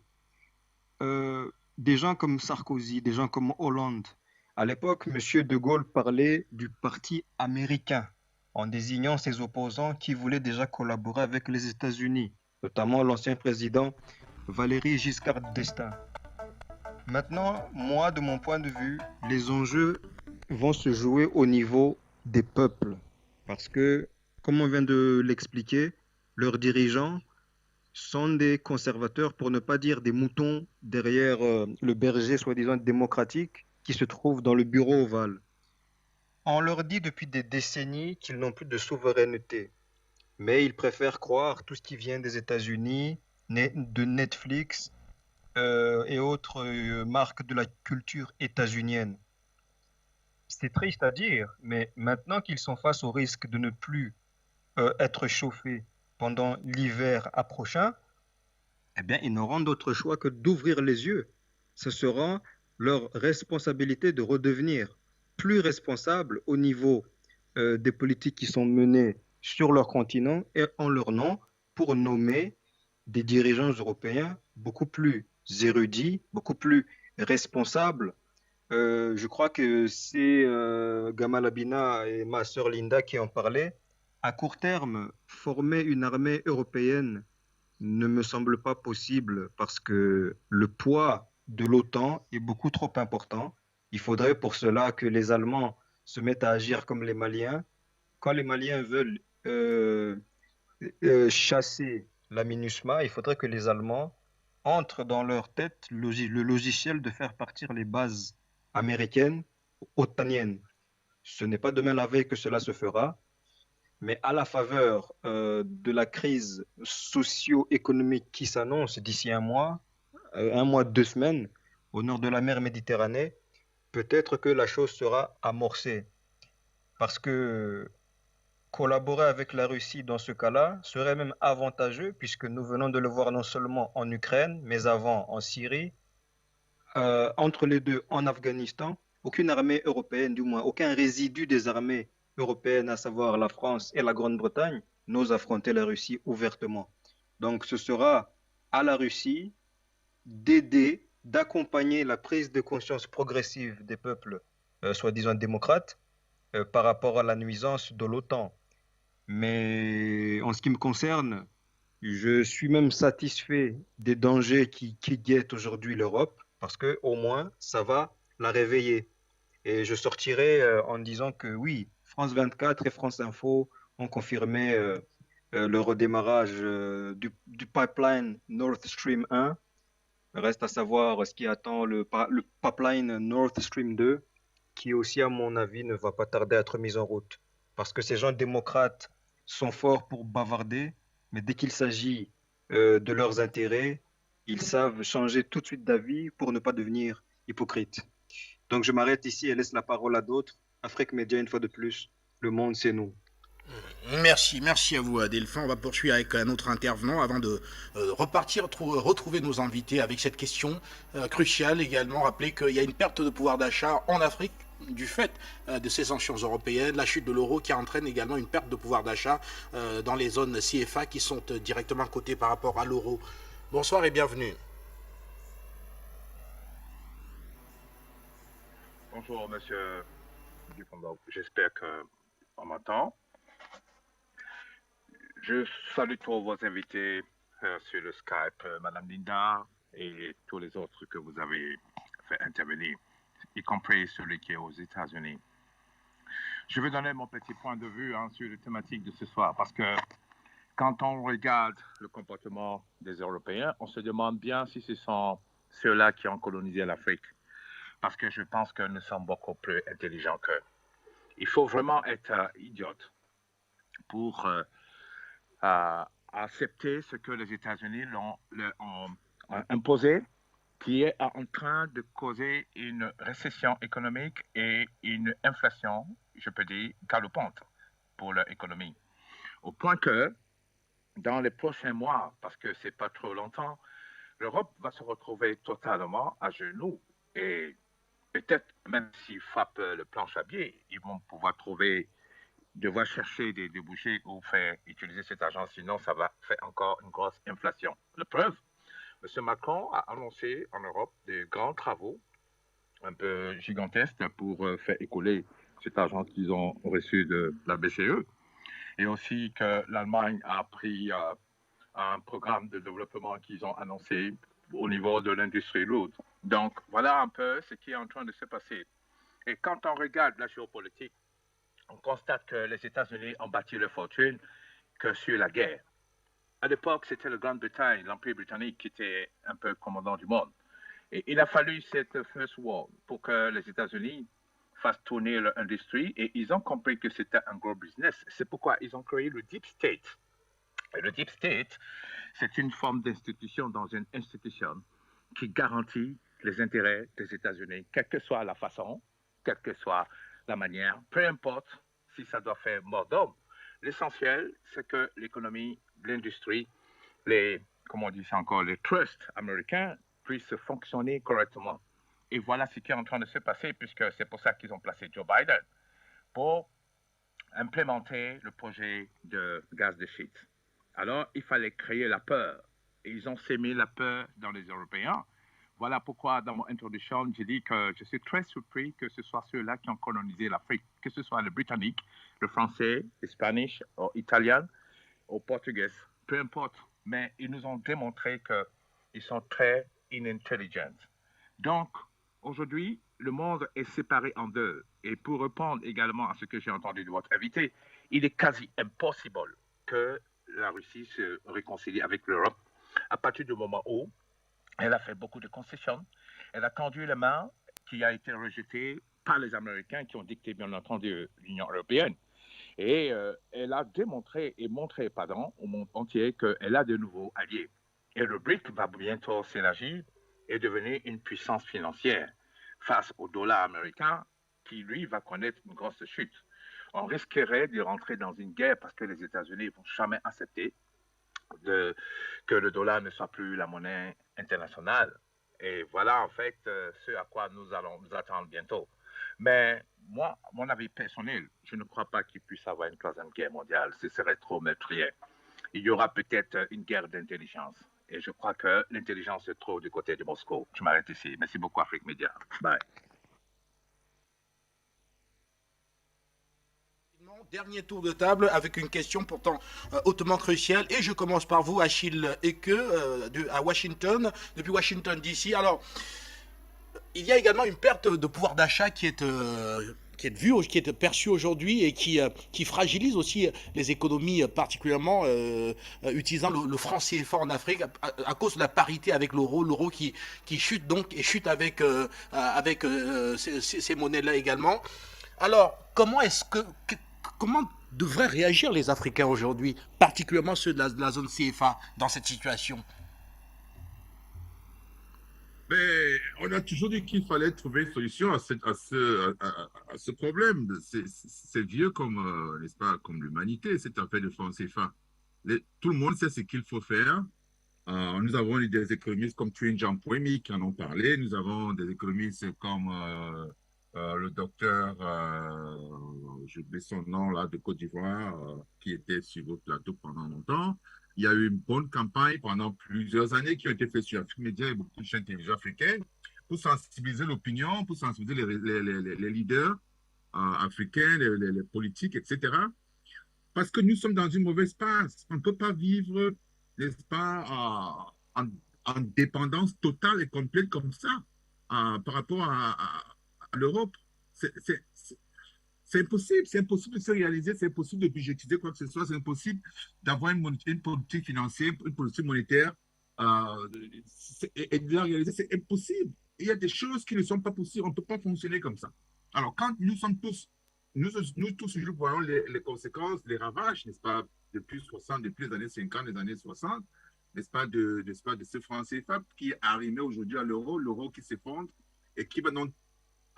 S11: Des gens comme Sarkozy, des gens comme Hollande. À l'époque, Monsieur de Gaulle parlait du parti américain en désignant ses opposants qui voulaient déjà collaborer avec les États-Unis, notamment l'ancien président Valéry Giscard d'Estaing. Maintenant, moi, de mon point de vue, les enjeux vont se jouer au niveau des peuples. Parce que, comme on vient de l'expliquer, leurs dirigeants sont des conservateurs, pour ne pas dire des moutons, derrière le berger soi-disant démocratique qui se trouve dans le bureau ovale. On leur dit depuis des décennies qu'ils n'ont plus de souveraineté. Mais ils préfèrent croire tout ce qui vient des États-Unis, de Netflix, et autres marques de la culture états-unienne. C'est triste à dire, mais maintenant qu'ils sont face au risque de ne plus être chauffés pendant l'hiver approchant, eh bien, ils n'auront d'autre choix que d'ouvrir les yeux. Ce sera leur responsabilité de redevenir plus responsables au niveau des politiques qui sont menées sur leur continent et en leur nom pour nommer des dirigeants européens beaucoup plus érudits, beaucoup plus responsables. Je crois que c'est Gamal Abina et ma sœur Linda qui en parlaient. À court terme, former une armée européenne ne me semble pas possible parce que le poids de l'OTAN est beaucoup trop important. Il faudrait pour cela que les Allemands se mettent à agir comme les Maliens. Quand les Maliens veulent chasser la MINUSMA, il faudrait que les Allemands entrent dans leur tête le logiciel de faire partir les bases américaines, otaniennes. Ce n'est pas demain la veille que cela se fera, mais à la faveur de la crise socio-économique qui s'annonce d'ici un mois, 2 semaines, au nord de la mer Méditerranée, peut-être que la chose sera amorcée. Parce que collaborer avec la Russie dans ce cas-là serait même avantageux, puisque nous venons de le voir non seulement en Ukraine, mais avant en Syrie, entre les deux en Afghanistan. Aucune armée européenne, du moins aucun résidu des armées européennes, à savoir la France et la Grande-Bretagne, n'ose affronter la Russie ouvertement. Donc ce sera à la Russie d'aider, d'accompagner la prise de conscience progressive des peuples soi-disant démocrates par rapport à la nuisance de l'OTAN. Mais en ce qui me concerne, je suis même satisfait des dangers qui guettent aujourd'hui l'Europe, parce que au moins ça va la réveiller. Et je sortirai en disant que oui, France 24 et France Info ont confirmé le redémarrage du pipeline Nord Stream 1. Reste à savoir ce qui attend le pipeline Nord Stream 2, qui aussi, à mon avis, ne va pas tarder à être mis en route. Parce que ces gens démocrates sont forts pour bavarder, mais dès qu'il s'agit de leurs intérêts, ils savent changer tout de suite d'avis pour ne pas devenir hypocrites. Donc je m'arrête ici et laisse la parole à d'autres. Afrique Média, une fois de plus, le monde c'est nous.
S4: Merci à vous, Delphin. On va poursuivre avec un autre intervenant avant de retrouver nos invités avec cette question cruciale également. Rappelez qu'il y a une perte de pouvoir d'achat en Afrique du fait de ces sanctions européennes, la chute de l'euro qui entraîne également une perte de pouvoir d'achat dans les zones CFA qui sont directement cotées par rapport à l'euro. Bonsoir et bienvenue.
S12: Bonjour, monsieur Dupont. J'espère qu'on m'entend. Je salue tous vos invités sur le Skype, Madame Linda et tous les autres que vous avez fait intervenir, y compris celui qui est aux États-Unis. Je vais donner mon petit point de vue sur la thématique de ce soir, parce que quand on regarde le comportement des Européens, on se demande bien si ce sont ceux-là qui ont colonisé l'Afrique, parce que je pense que nous sommes beaucoup plus intelligents qu'eux. Il faut vraiment être idiote pour accepter ce que les États-Unis ont imposé, qui est en train de causer une récession économique et une inflation, je peux dire, galopante pour leur économie. Au point que, dans les prochains mois, parce que ce n'est pas trop longtemps, l'Europe va se retrouver totalement à genoux. Et peut-être, même s'ils frappent le planche à billets, ils vont pouvoir devoir chercher des débouchés ou faire utiliser cet argent, sinon ça va faire encore une grosse inflation. La preuve, M. Macron a annoncé en Europe des grands travaux un peu gigantesques pour faire écouler cet argent qu'ils ont reçu de la BCE. Et aussi que l'Allemagne a pris un programme de développement qu'ils ont annoncé au niveau de l'industrie lourde. Donc, voilà un peu ce qui est en train de se passer. Et quand on regarde la géopolitique, on constate que les États-Unis ont bâti leur fortune que sur la guerre. À l'époque, c'était la Grande-Bretagne, l'Empire britannique, qui était un peu commandant du monde. Et il a fallu cette First War pour que les États-Unis fassent tourner leur industrie, et ils ont compris que c'était un gros business. C'est pourquoi ils ont créé le Deep State. Et le Deep State, c'est une forme d'institution dans une institution qui garantit les intérêts des États-Unis, quelle que soit la façon, quelle que soit la manière, peu importe si ça doit faire mort d'homme. L'essentiel, c'est que l'économie, l'industrie, les trusts américains puissent fonctionner correctement. Et voilà ce qui est en train de se passer, puisque c'est pour ça qu'ils ont placé Joe Biden, pour implémenter le projet de gaz de schiste. Alors, il fallait créer la peur. Et ils ont sémé la peur dans les Européens. Voilà pourquoi, dans mon introduction, j'ai dit que je suis très surpris que ce soit ceux-là qui ont colonisé l'Afrique, que ce soit le Britannique, le Français, l'Espagnol, l'Italien, ou Portugais, peu importe. Mais ils nous ont démontré qu'ils sont très inintelligents. Donc, aujourd'hui, le monde est séparé en deux. Et pour répondre également à ce que j'ai entendu de votre invité, il est quasi impossible que la Russie se réconcilie avec l'Europe à partir du moment où elle a fait beaucoup de concessions. Elle a tendu la main qui a été rejetée par les Américains qui ont dicté, bien entendu, l'Union européenne. Et elle a montré au monde entier qu'elle a de nouveaux alliés. Et le BRIC va bientôt s'élargir et devenir une puissance financière face au dollar américain qui, lui, va connaître une grosse chute. On risquerait de rentrer dans une guerre parce que les États-Unis ne vont jamais accepter que le dollar ne soit plus la monnaie internationale. Et voilà, en fait, ce à quoi nous allons nous attendre bientôt. Mais moi, mon avis personnel, je ne crois pas qu'il puisse y avoir une troisième guerre mondiale. Ce serait trop meurtrier. Il y aura peut-être une guerre d'intelligence. Et je crois que l'intelligence se trouve du côté de Moscou. Je m'arrête ici. Merci beaucoup, Afrique Média. Bye.
S4: Dernier tour de table avec une question pourtant hautement cruciale. Et je commence par vous, Achille Eke, à Washington, depuis Washington DC. Alors, il y a également une perte de pouvoir d'achat qui est perçue aujourd'hui et qui fragilise aussi les économies, particulièrement utilisant le franc CFA en Afrique à cause de la parité avec l'euro qui chute donc et chute avec ces monnaies-là également. Alors, comment devraient réagir les Africains aujourd'hui, particulièrement ceux de la zone CFA, dans cette situation?
S10: Mais on a toujours dit qu'il fallait trouver une solution à ce problème. C'est vieux comme, n'est-ce pas, comme l'humanité, cette affaire de francs CFA. Tout le monde sait ce qu'il faut faire. Nous avons des économistes comme Tuyen Jampoemi qui en ont parlé. Nous avons des économistes comme le docteur, je oublié son nom là, de Côte d'Ivoire, qui était sur votre plateau pendant longtemps. Il y a eu une bonne campagne pendant plusieurs années qui ont été faites sur Afrique Média et beaucoup de chaînes télévision africaines pour sensibiliser l'opinion, pour sensibiliser les leaders africains, les politiques, etc. Parce que nous sommes dans une mauvaise passe. On ne peut pas vivre, n'est-ce pas, en dépendance totale et complète comme ça par rapport à l'Europe. C'est impossible de se réaliser, c'est impossible de budgétiser quoi que ce soit, c'est impossible d'avoir une politique financière, une politique monétaire et de la réaliser, c'est impossible. Il y a des choses qui ne sont pas possibles, on ne peut pas fonctionner comme ça. Alors quand nous sommes tous, nous tous, nous voyons les conséquences, les ravages, n'est-ce pas, depuis les années 50, les années 60, n'est-ce pas, de ce franc CFA qui est arrivé aujourd'hui à l'euro qui s'effondre et qui va donc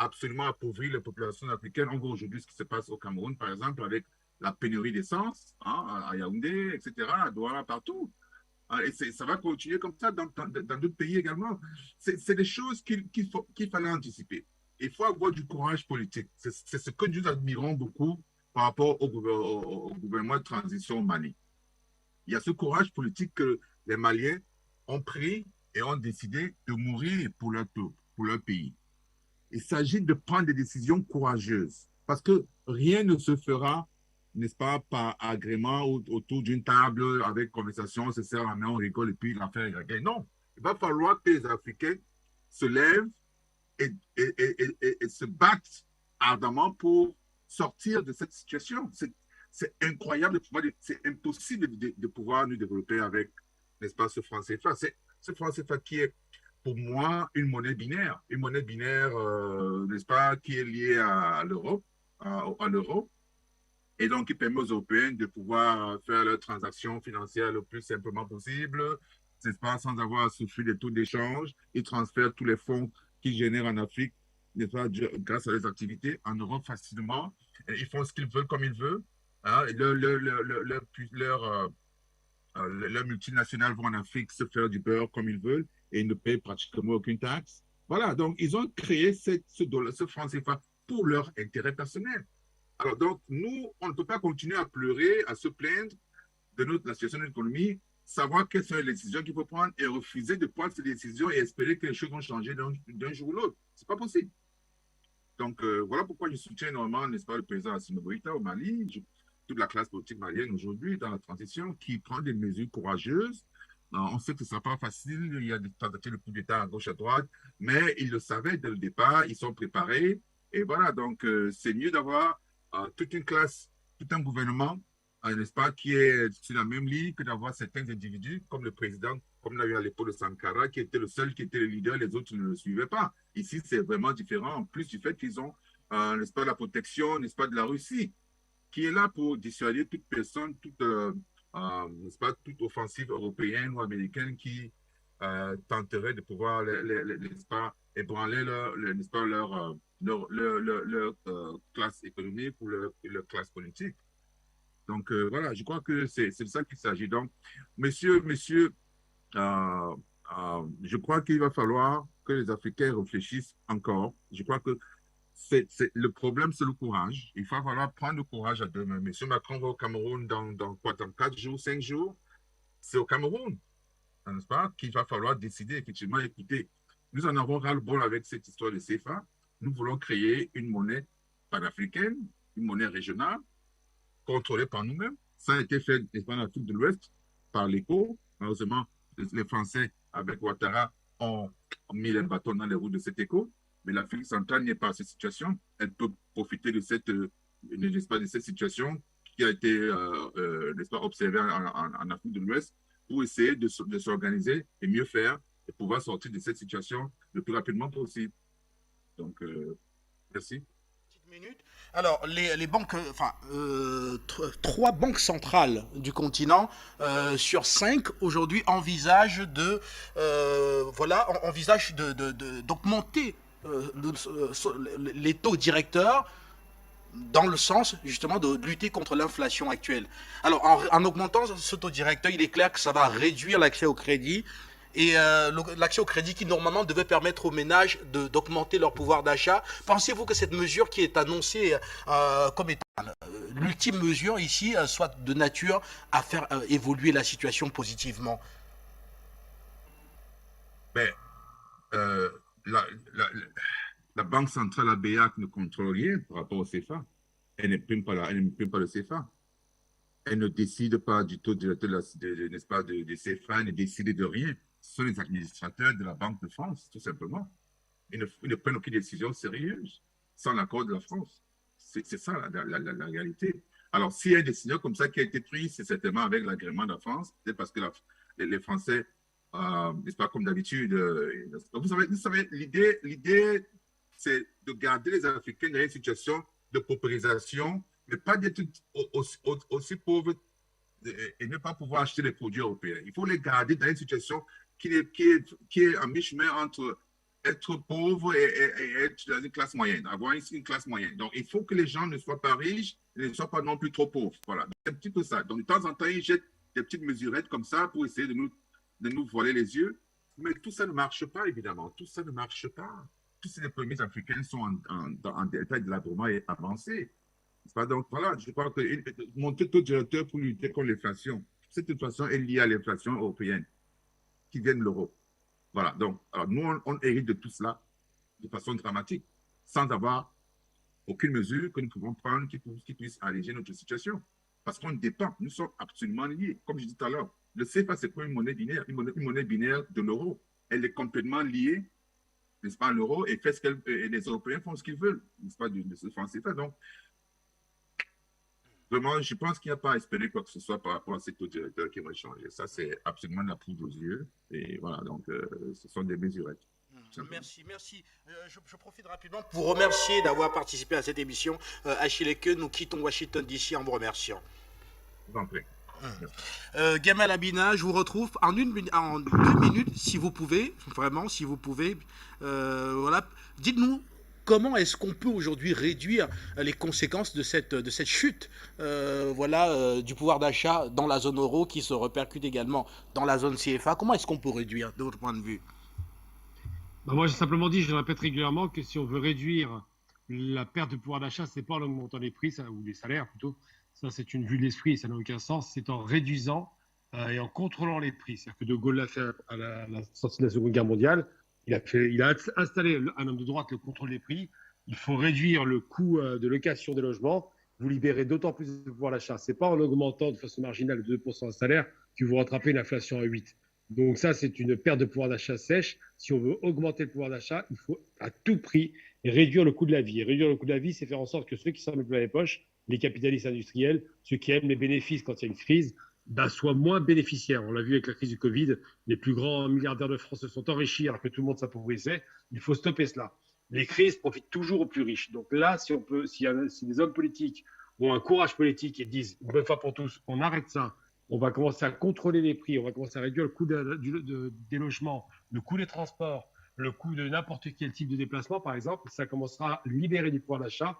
S10: absolument appauvrir les populations africaines. On voit aujourd'hui ce qui se passe au Cameroun, par exemple, avec la pénurie d'essence, à Yaoundé, etc., à Douala, partout. Et ça va continuer comme ça dans d'autres pays également. C'est des choses qu'il fallait anticiper. Il faut avoir du courage politique. C'est ce que nous admirons beaucoup par rapport au gouvernement de transition au Mali. Il y a ce courage politique que les Maliens ont pris et ont décidé de mourir pour leur peuple, pour leur pays. Il s'agit de prendre des décisions courageuses parce que rien ne se fera, n'est-ce pas, par agrément autour d'une table avec conversation, on se serre la main, on rigole et puis l'affaire est réglée. Non, il va falloir que les Africains se lèvent et se battent ardemment pour sortir de cette situation. C'est incroyable, c'est impossible de pouvoir nous développer avec, n'est-ce pas, ce franc CFA. Ce franc CFA qui est pour moi une monnaie binaire, n'est-ce pas, qui est liée à l'Europe, à l'euro, et donc qui permet aux Européens de pouvoir faire leurs transactions financières le plus simplement possible, n'est-ce pas, sans avoir à souffrir des taux d'échange. Ils transfèrent tous les fonds qu'ils génèrent en Afrique, n'est-ce pas, grâce à leurs activités, en Europe facilement. Et ils font ce qu'ils veulent comme ils veulent. Hein, leurs multinationales vont en Afrique se faire du beurre comme ils veulent et ils ne payent pratiquement aucune taxe. Voilà, donc ils ont créé ce franc CFA pour leur intérêt personnel. Alors donc, nous, on ne peut pas continuer à pleurer, à se plaindre de la situation de l'économie, savoir quelles sont les décisions qu'il faut prendre et refuser de prendre ces décisions et espérer que les choses vont changer d'un jour ou l'autre. Ce n'est pas possible. Donc, voilà pourquoi je soutiens énormément, n'est-ce pas, le président Assimi Goïta au Mali, toute la classe politique malienne aujourd'hui dans la transition qui prend des mesures courageuses. On sait que ce ne sera pas facile, il y a des tentatives de coup d'État à gauche, à droite, mais ils le savaient dès le départ, ils sont préparés. Et voilà, donc c'est mieux d'avoir toute une classe, tout un gouvernement, n'est-ce pas, qui est sur la même ligne que d'avoir certains individus, comme le président, comme l'a eu à l'époque de Sankara, qui était le seul qui était le leader, les autres ne le suivaient pas. Ici, c'est vraiment différent, en plus du fait qu'ils ont, n'est-ce pas, la protection, n'est-ce pas, de la Russie, qui est là pour dissuader toute personne, n'est-ce pas, toute offensive européenne ou américaine qui tenterait de pouvoir, n'est-ce pas, ébranler leur classe économique ou leur classe politique. Donc, voilà, je crois que c'est de ça qu'il s'agit. Donc, messieurs, je crois qu'il va falloir que les Africains réfléchissent encore. Je crois que le problème, c'est le courage. Il va falloir prendre le courage à deux mains. Monsieur Macron va au Cameroun dans 4 jours, 5 jours. C'est au Cameroun, n'est-ce pas, qu'il va falloir décider, effectivement, écoutez, nous en avons ras-le-bol avec cette histoire de CFA. Nous voulons créer une monnaie panafricaine, une monnaie régionale, contrôlée par nous-mêmes. Ça a été fait en Afrique de l'Ouest par l'ECO. Malheureusement, les Français, avec Ouattara, ont mis les bâtons dans les roues de cet ECO. Mais l'Afrique centrale n'est pas à cette situation. Elle peut profiter de cette situation qui a été observée en Afrique de l'Ouest pour essayer de s'organiser et mieux faire et pouvoir sortir de cette situation le plus rapidement possible. Donc, merci.
S4: Alors, les banques, enfin, 3 banques centrales du continent sur 5 aujourd'hui envisagent d'augmenter les taux directeurs dans le sens justement de lutter contre l'inflation actuelle. Alors, en augmentant ce taux directeur, il est clair que ça va réduire l'accès au crédit. Et l'accès au crédit qui normalement devait permettre aux ménages d'augmenter leur pouvoir d'achat. Pensez-vous que cette mesure qui est annoncée comme étant l'ultime mesure ici soit de nature à faire évoluer la situation positivement?
S10: Ben, la Banque centrale, la BEAC, ne contrôle rien par rapport au CFA. Elle n'imprime pas le CFA. Elle ne décide pas du taux directeur n'est-ce pas, de CFA, elle ne décide de rien. Ce sont les administrateurs de la Banque de France, tout simplement. Ils ne prennent aucune décision sérieuse sans l'accord de la France. C'est ça la réalité. Alors, s'il y a une décision comme ça qui a été prise, c'est certainement avec l'agrément de la France, c'est parce que les Français, n'est-ce pas, comme d'habitude, vous savez l'idée, c'est de garder les Africains dans une situation de paupérisation, mais pas d'être aussi pauvres et ne pas pouvoir acheter les produits européens. Il faut les garder dans une situation qui est à mi-chemin entre être pauvre et être dans une classe moyenne, avoir ici une classe moyenne. Donc, il faut que les gens ne soient pas riches et ne soient pas non plus trop pauvres. Voilà, c'est un petit peu ça. Donc, de temps en temps, ils jettent des petites mesurettes comme ça pour essayer de nous voiler les yeux. Mais tout ça ne marche pas, évidemment. Tout ça ne marche pas. Tous ces économies africaines sont en état de délabrement avancé. Donc, voilà, je crois que monter le taux directeur pour lutter contre l'inflation, cette inflation est liée à l'inflation européenne qui vient de l'euro. Voilà, donc, alors nous, on hérite de tout cela de façon dramatique, sans avoir aucune mesure que nous pouvons prendre qui puisse alléger notre situation. Parce qu'on dépend, nous sommes absolument liés. Comme je disais tout à l'heure, le CFA, c'est pas une monnaie binaire, une monnaie binaire de l'euro. Elle est complètement liée, n'est-ce pas, à l'euro, et les Européens font ce qu'ils veulent, n'est-ce pas, de ce franc CFA. Donc, vraiment, je pense qu'il n'y a pas à espérer quoi que ce soit par rapport à ces taux directeurs qui vont changer. Ça, c'est absolument la poudre aux yeux. Et voilà, donc, ce sont des mesurettes.
S4: Merci. Je profite rapidement pour vous remercier d'avoir participé à cette émission. Achille Eke, nous quittons Washington DC en vous remerciant.
S10: Je vous en prie.
S4: Gamal Abina, je vous retrouve en 2 minutes, si vous pouvez, vraiment, si vous pouvez. Voilà, dites-nous. Comment est-ce qu'on peut aujourd'hui réduire les conséquences de cette chute du pouvoir d'achat dans la zone euro qui se répercute également dans la zone CFA? Comment est-ce qu'on peut réduire de votre point de vue?
S6: Moi, j'ai simplement dit, je le répète régulièrement, que si on veut réduire la perte de pouvoir d'achat, ce n'est pas en augmentant les prix, ou les salaires plutôt. Ça, c'est une vue de l'esprit, ça n'a aucun sens. C'est en réduisant et en contrôlant les prix. C'est-à-dire que De Gaulle l'a fait à la sortie de la Seconde Guerre mondiale. Il a installé un homme de droite le contrôle des prix. Il faut réduire le coût de location des logements. Vous libérez d'autant plus de pouvoir d'achat. Ce n'est pas en augmentant de façon marginale de 2% le salaire que vous rattrapez une inflation à 8%. Donc ça, c'est une perte de pouvoir d'achat sèche. Si on veut augmenter le pouvoir d'achat, il faut à tout prix réduire le coût de la vie. Et réduire le coût de la vie, c'est faire en sorte que ceux qui s'en mettent plein les poches, les capitalistes industriels, ceux qui aiment les bénéfices quand il y a une crise, soient moins bénéficiaires. On l'a vu avec la crise du Covid, les plus grands milliardaires de France se sont enrichis alors que tout le monde s'appauvrissait. Il faut stopper cela. Les crises profitent toujours aux plus riches. Donc là, si les hommes politiques ont un courage politique et disent une bonne fois pour tous, on arrête ça, on va commencer à contrôler les prix, on va commencer à réduire le coût des logements, le coût des transports, le coût de n'importe quel type de déplacement, par exemple, ça commencera à libérer du pouvoir d'achat.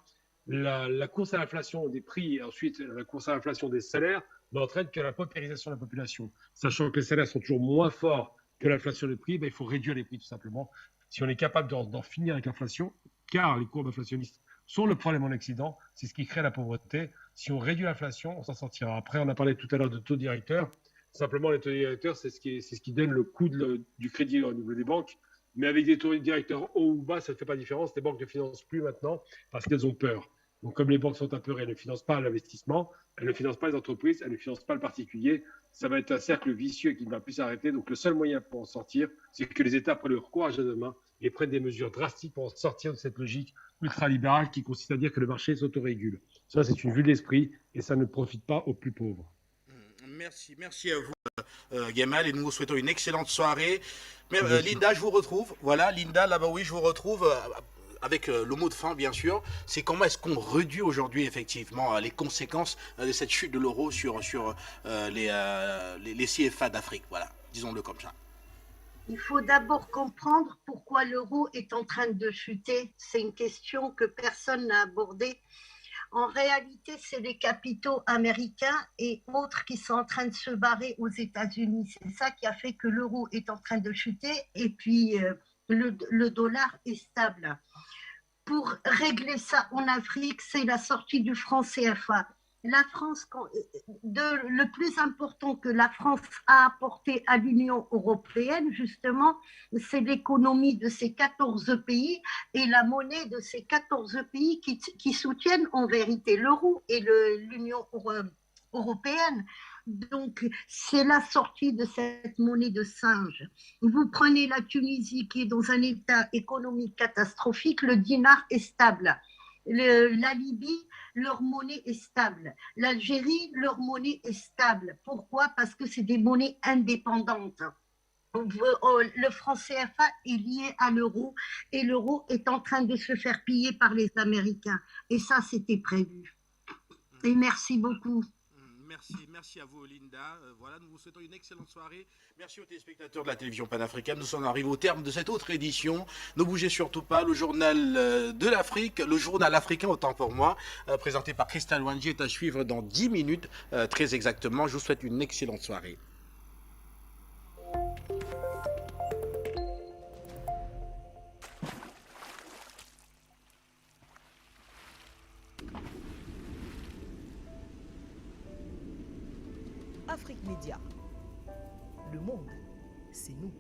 S6: La course à l'inflation des prix et ensuite la course à l'inflation des salaires n'entraîne que la paupérisation de la population. Sachant que les salaires sont toujours moins forts que l'inflation des prix, il faut réduire les prix tout simplement. Si on est capable d'en finir avec l'inflation, car les courbes inflationnistes sont le problème en Occident, c'est ce qui crée la pauvreté. Si on réduit l'inflation, on s'en sortira. Après, on a parlé tout à l'heure de taux directeurs. Simplement, les taux directeurs, c'est ce qui donne le coût du crédit au niveau des banques. Mais avec des taux directeurs haut ou bas, ça ne fait pas de différence. Les banques ne financent plus maintenant parce qu'elles ont peur. Donc, comme les banques sont apeurées, elles ne financent pas l'investissement, elles ne financent pas les entreprises, elles ne financent pas le particulier. Ça va être un cercle vicieux qui ne va plus s'arrêter. Donc, le seul moyen pour en sortir, c'est que les États prennent leur courage à deux mains et prennent des mesures drastiques pour en sortir de cette logique ultralibérale qui consiste à dire que le marché s'autorégule. Ça, c'est une vue de l'esprit et ça ne profite pas aux plus pauvres.
S4: Merci à vous, Gamal, et nous vous souhaitons une excellente soirée. Mais, Linda, je vous retrouve. Voilà, Linda, là-bas, oui, je vous retrouve. avec le mot de fin bien sûr, c'est comment est-ce qu'on réduit aujourd'hui effectivement les conséquences de cette chute de l'euro sur les CFA d'Afrique, voilà, disons-le comme ça.
S7: Il faut d'abord comprendre pourquoi l'euro est en train de chuter. C'est une question que personne n'a abordée. En réalité, c'est les capitaux américains et autres qui sont en train de se barrer aux États-Unis. C'est ça qui a fait que l'euro est en train de chuter et puis le dollar est stable. Pour régler ça en Afrique, c'est la sortie du franc CFA. La France, le plus important que la France a apporté à l'Union européenne, justement, c'est l'économie de ces 14 pays et la monnaie de ces 14 pays qui soutiennent en vérité l'euro et l'Union européenne. Donc, c'est la sortie de cette monnaie de singe. Vous prenez la Tunisie qui est dans un état économique catastrophique, le dinar est stable. La Libye, leur monnaie est stable. L'Algérie, leur monnaie est stable. Pourquoi? Parce que c'est des monnaies indépendantes. Le franc CFA est lié à l'euro et l'euro est en train de se faire piller par les Américains. Et ça, c'était prévu. Et merci beaucoup.
S4: Merci à vous Linda. Voilà, nous vous souhaitons une excellente soirée. Merci aux téléspectateurs de la télévision panafricaine. Nous sommes arrivés au terme de cette autre édition. Ne bougez surtout pas. Le journal de l'Afrique, le journal africain autant pour moi, présenté par Christelle Wanji, est à suivre dans 10 minutes, très exactement. Je vous souhaite une excellente soirée.
S13: Afrique Média. Le monde, c'est nous.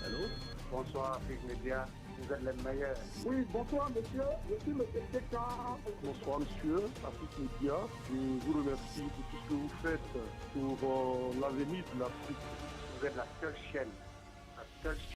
S1: Allô? Bonsoir Afrique Média, vous êtes les meilleurs.
S2: Oui, bonsoir monsieur, je suis M. Keka.
S3: Bonsoir monsieur, Afrique Média. Je vous remercie pour tout ce que vous faites pour l'avenir de l'Afrique.
S1: Vous êtes la seule chaîne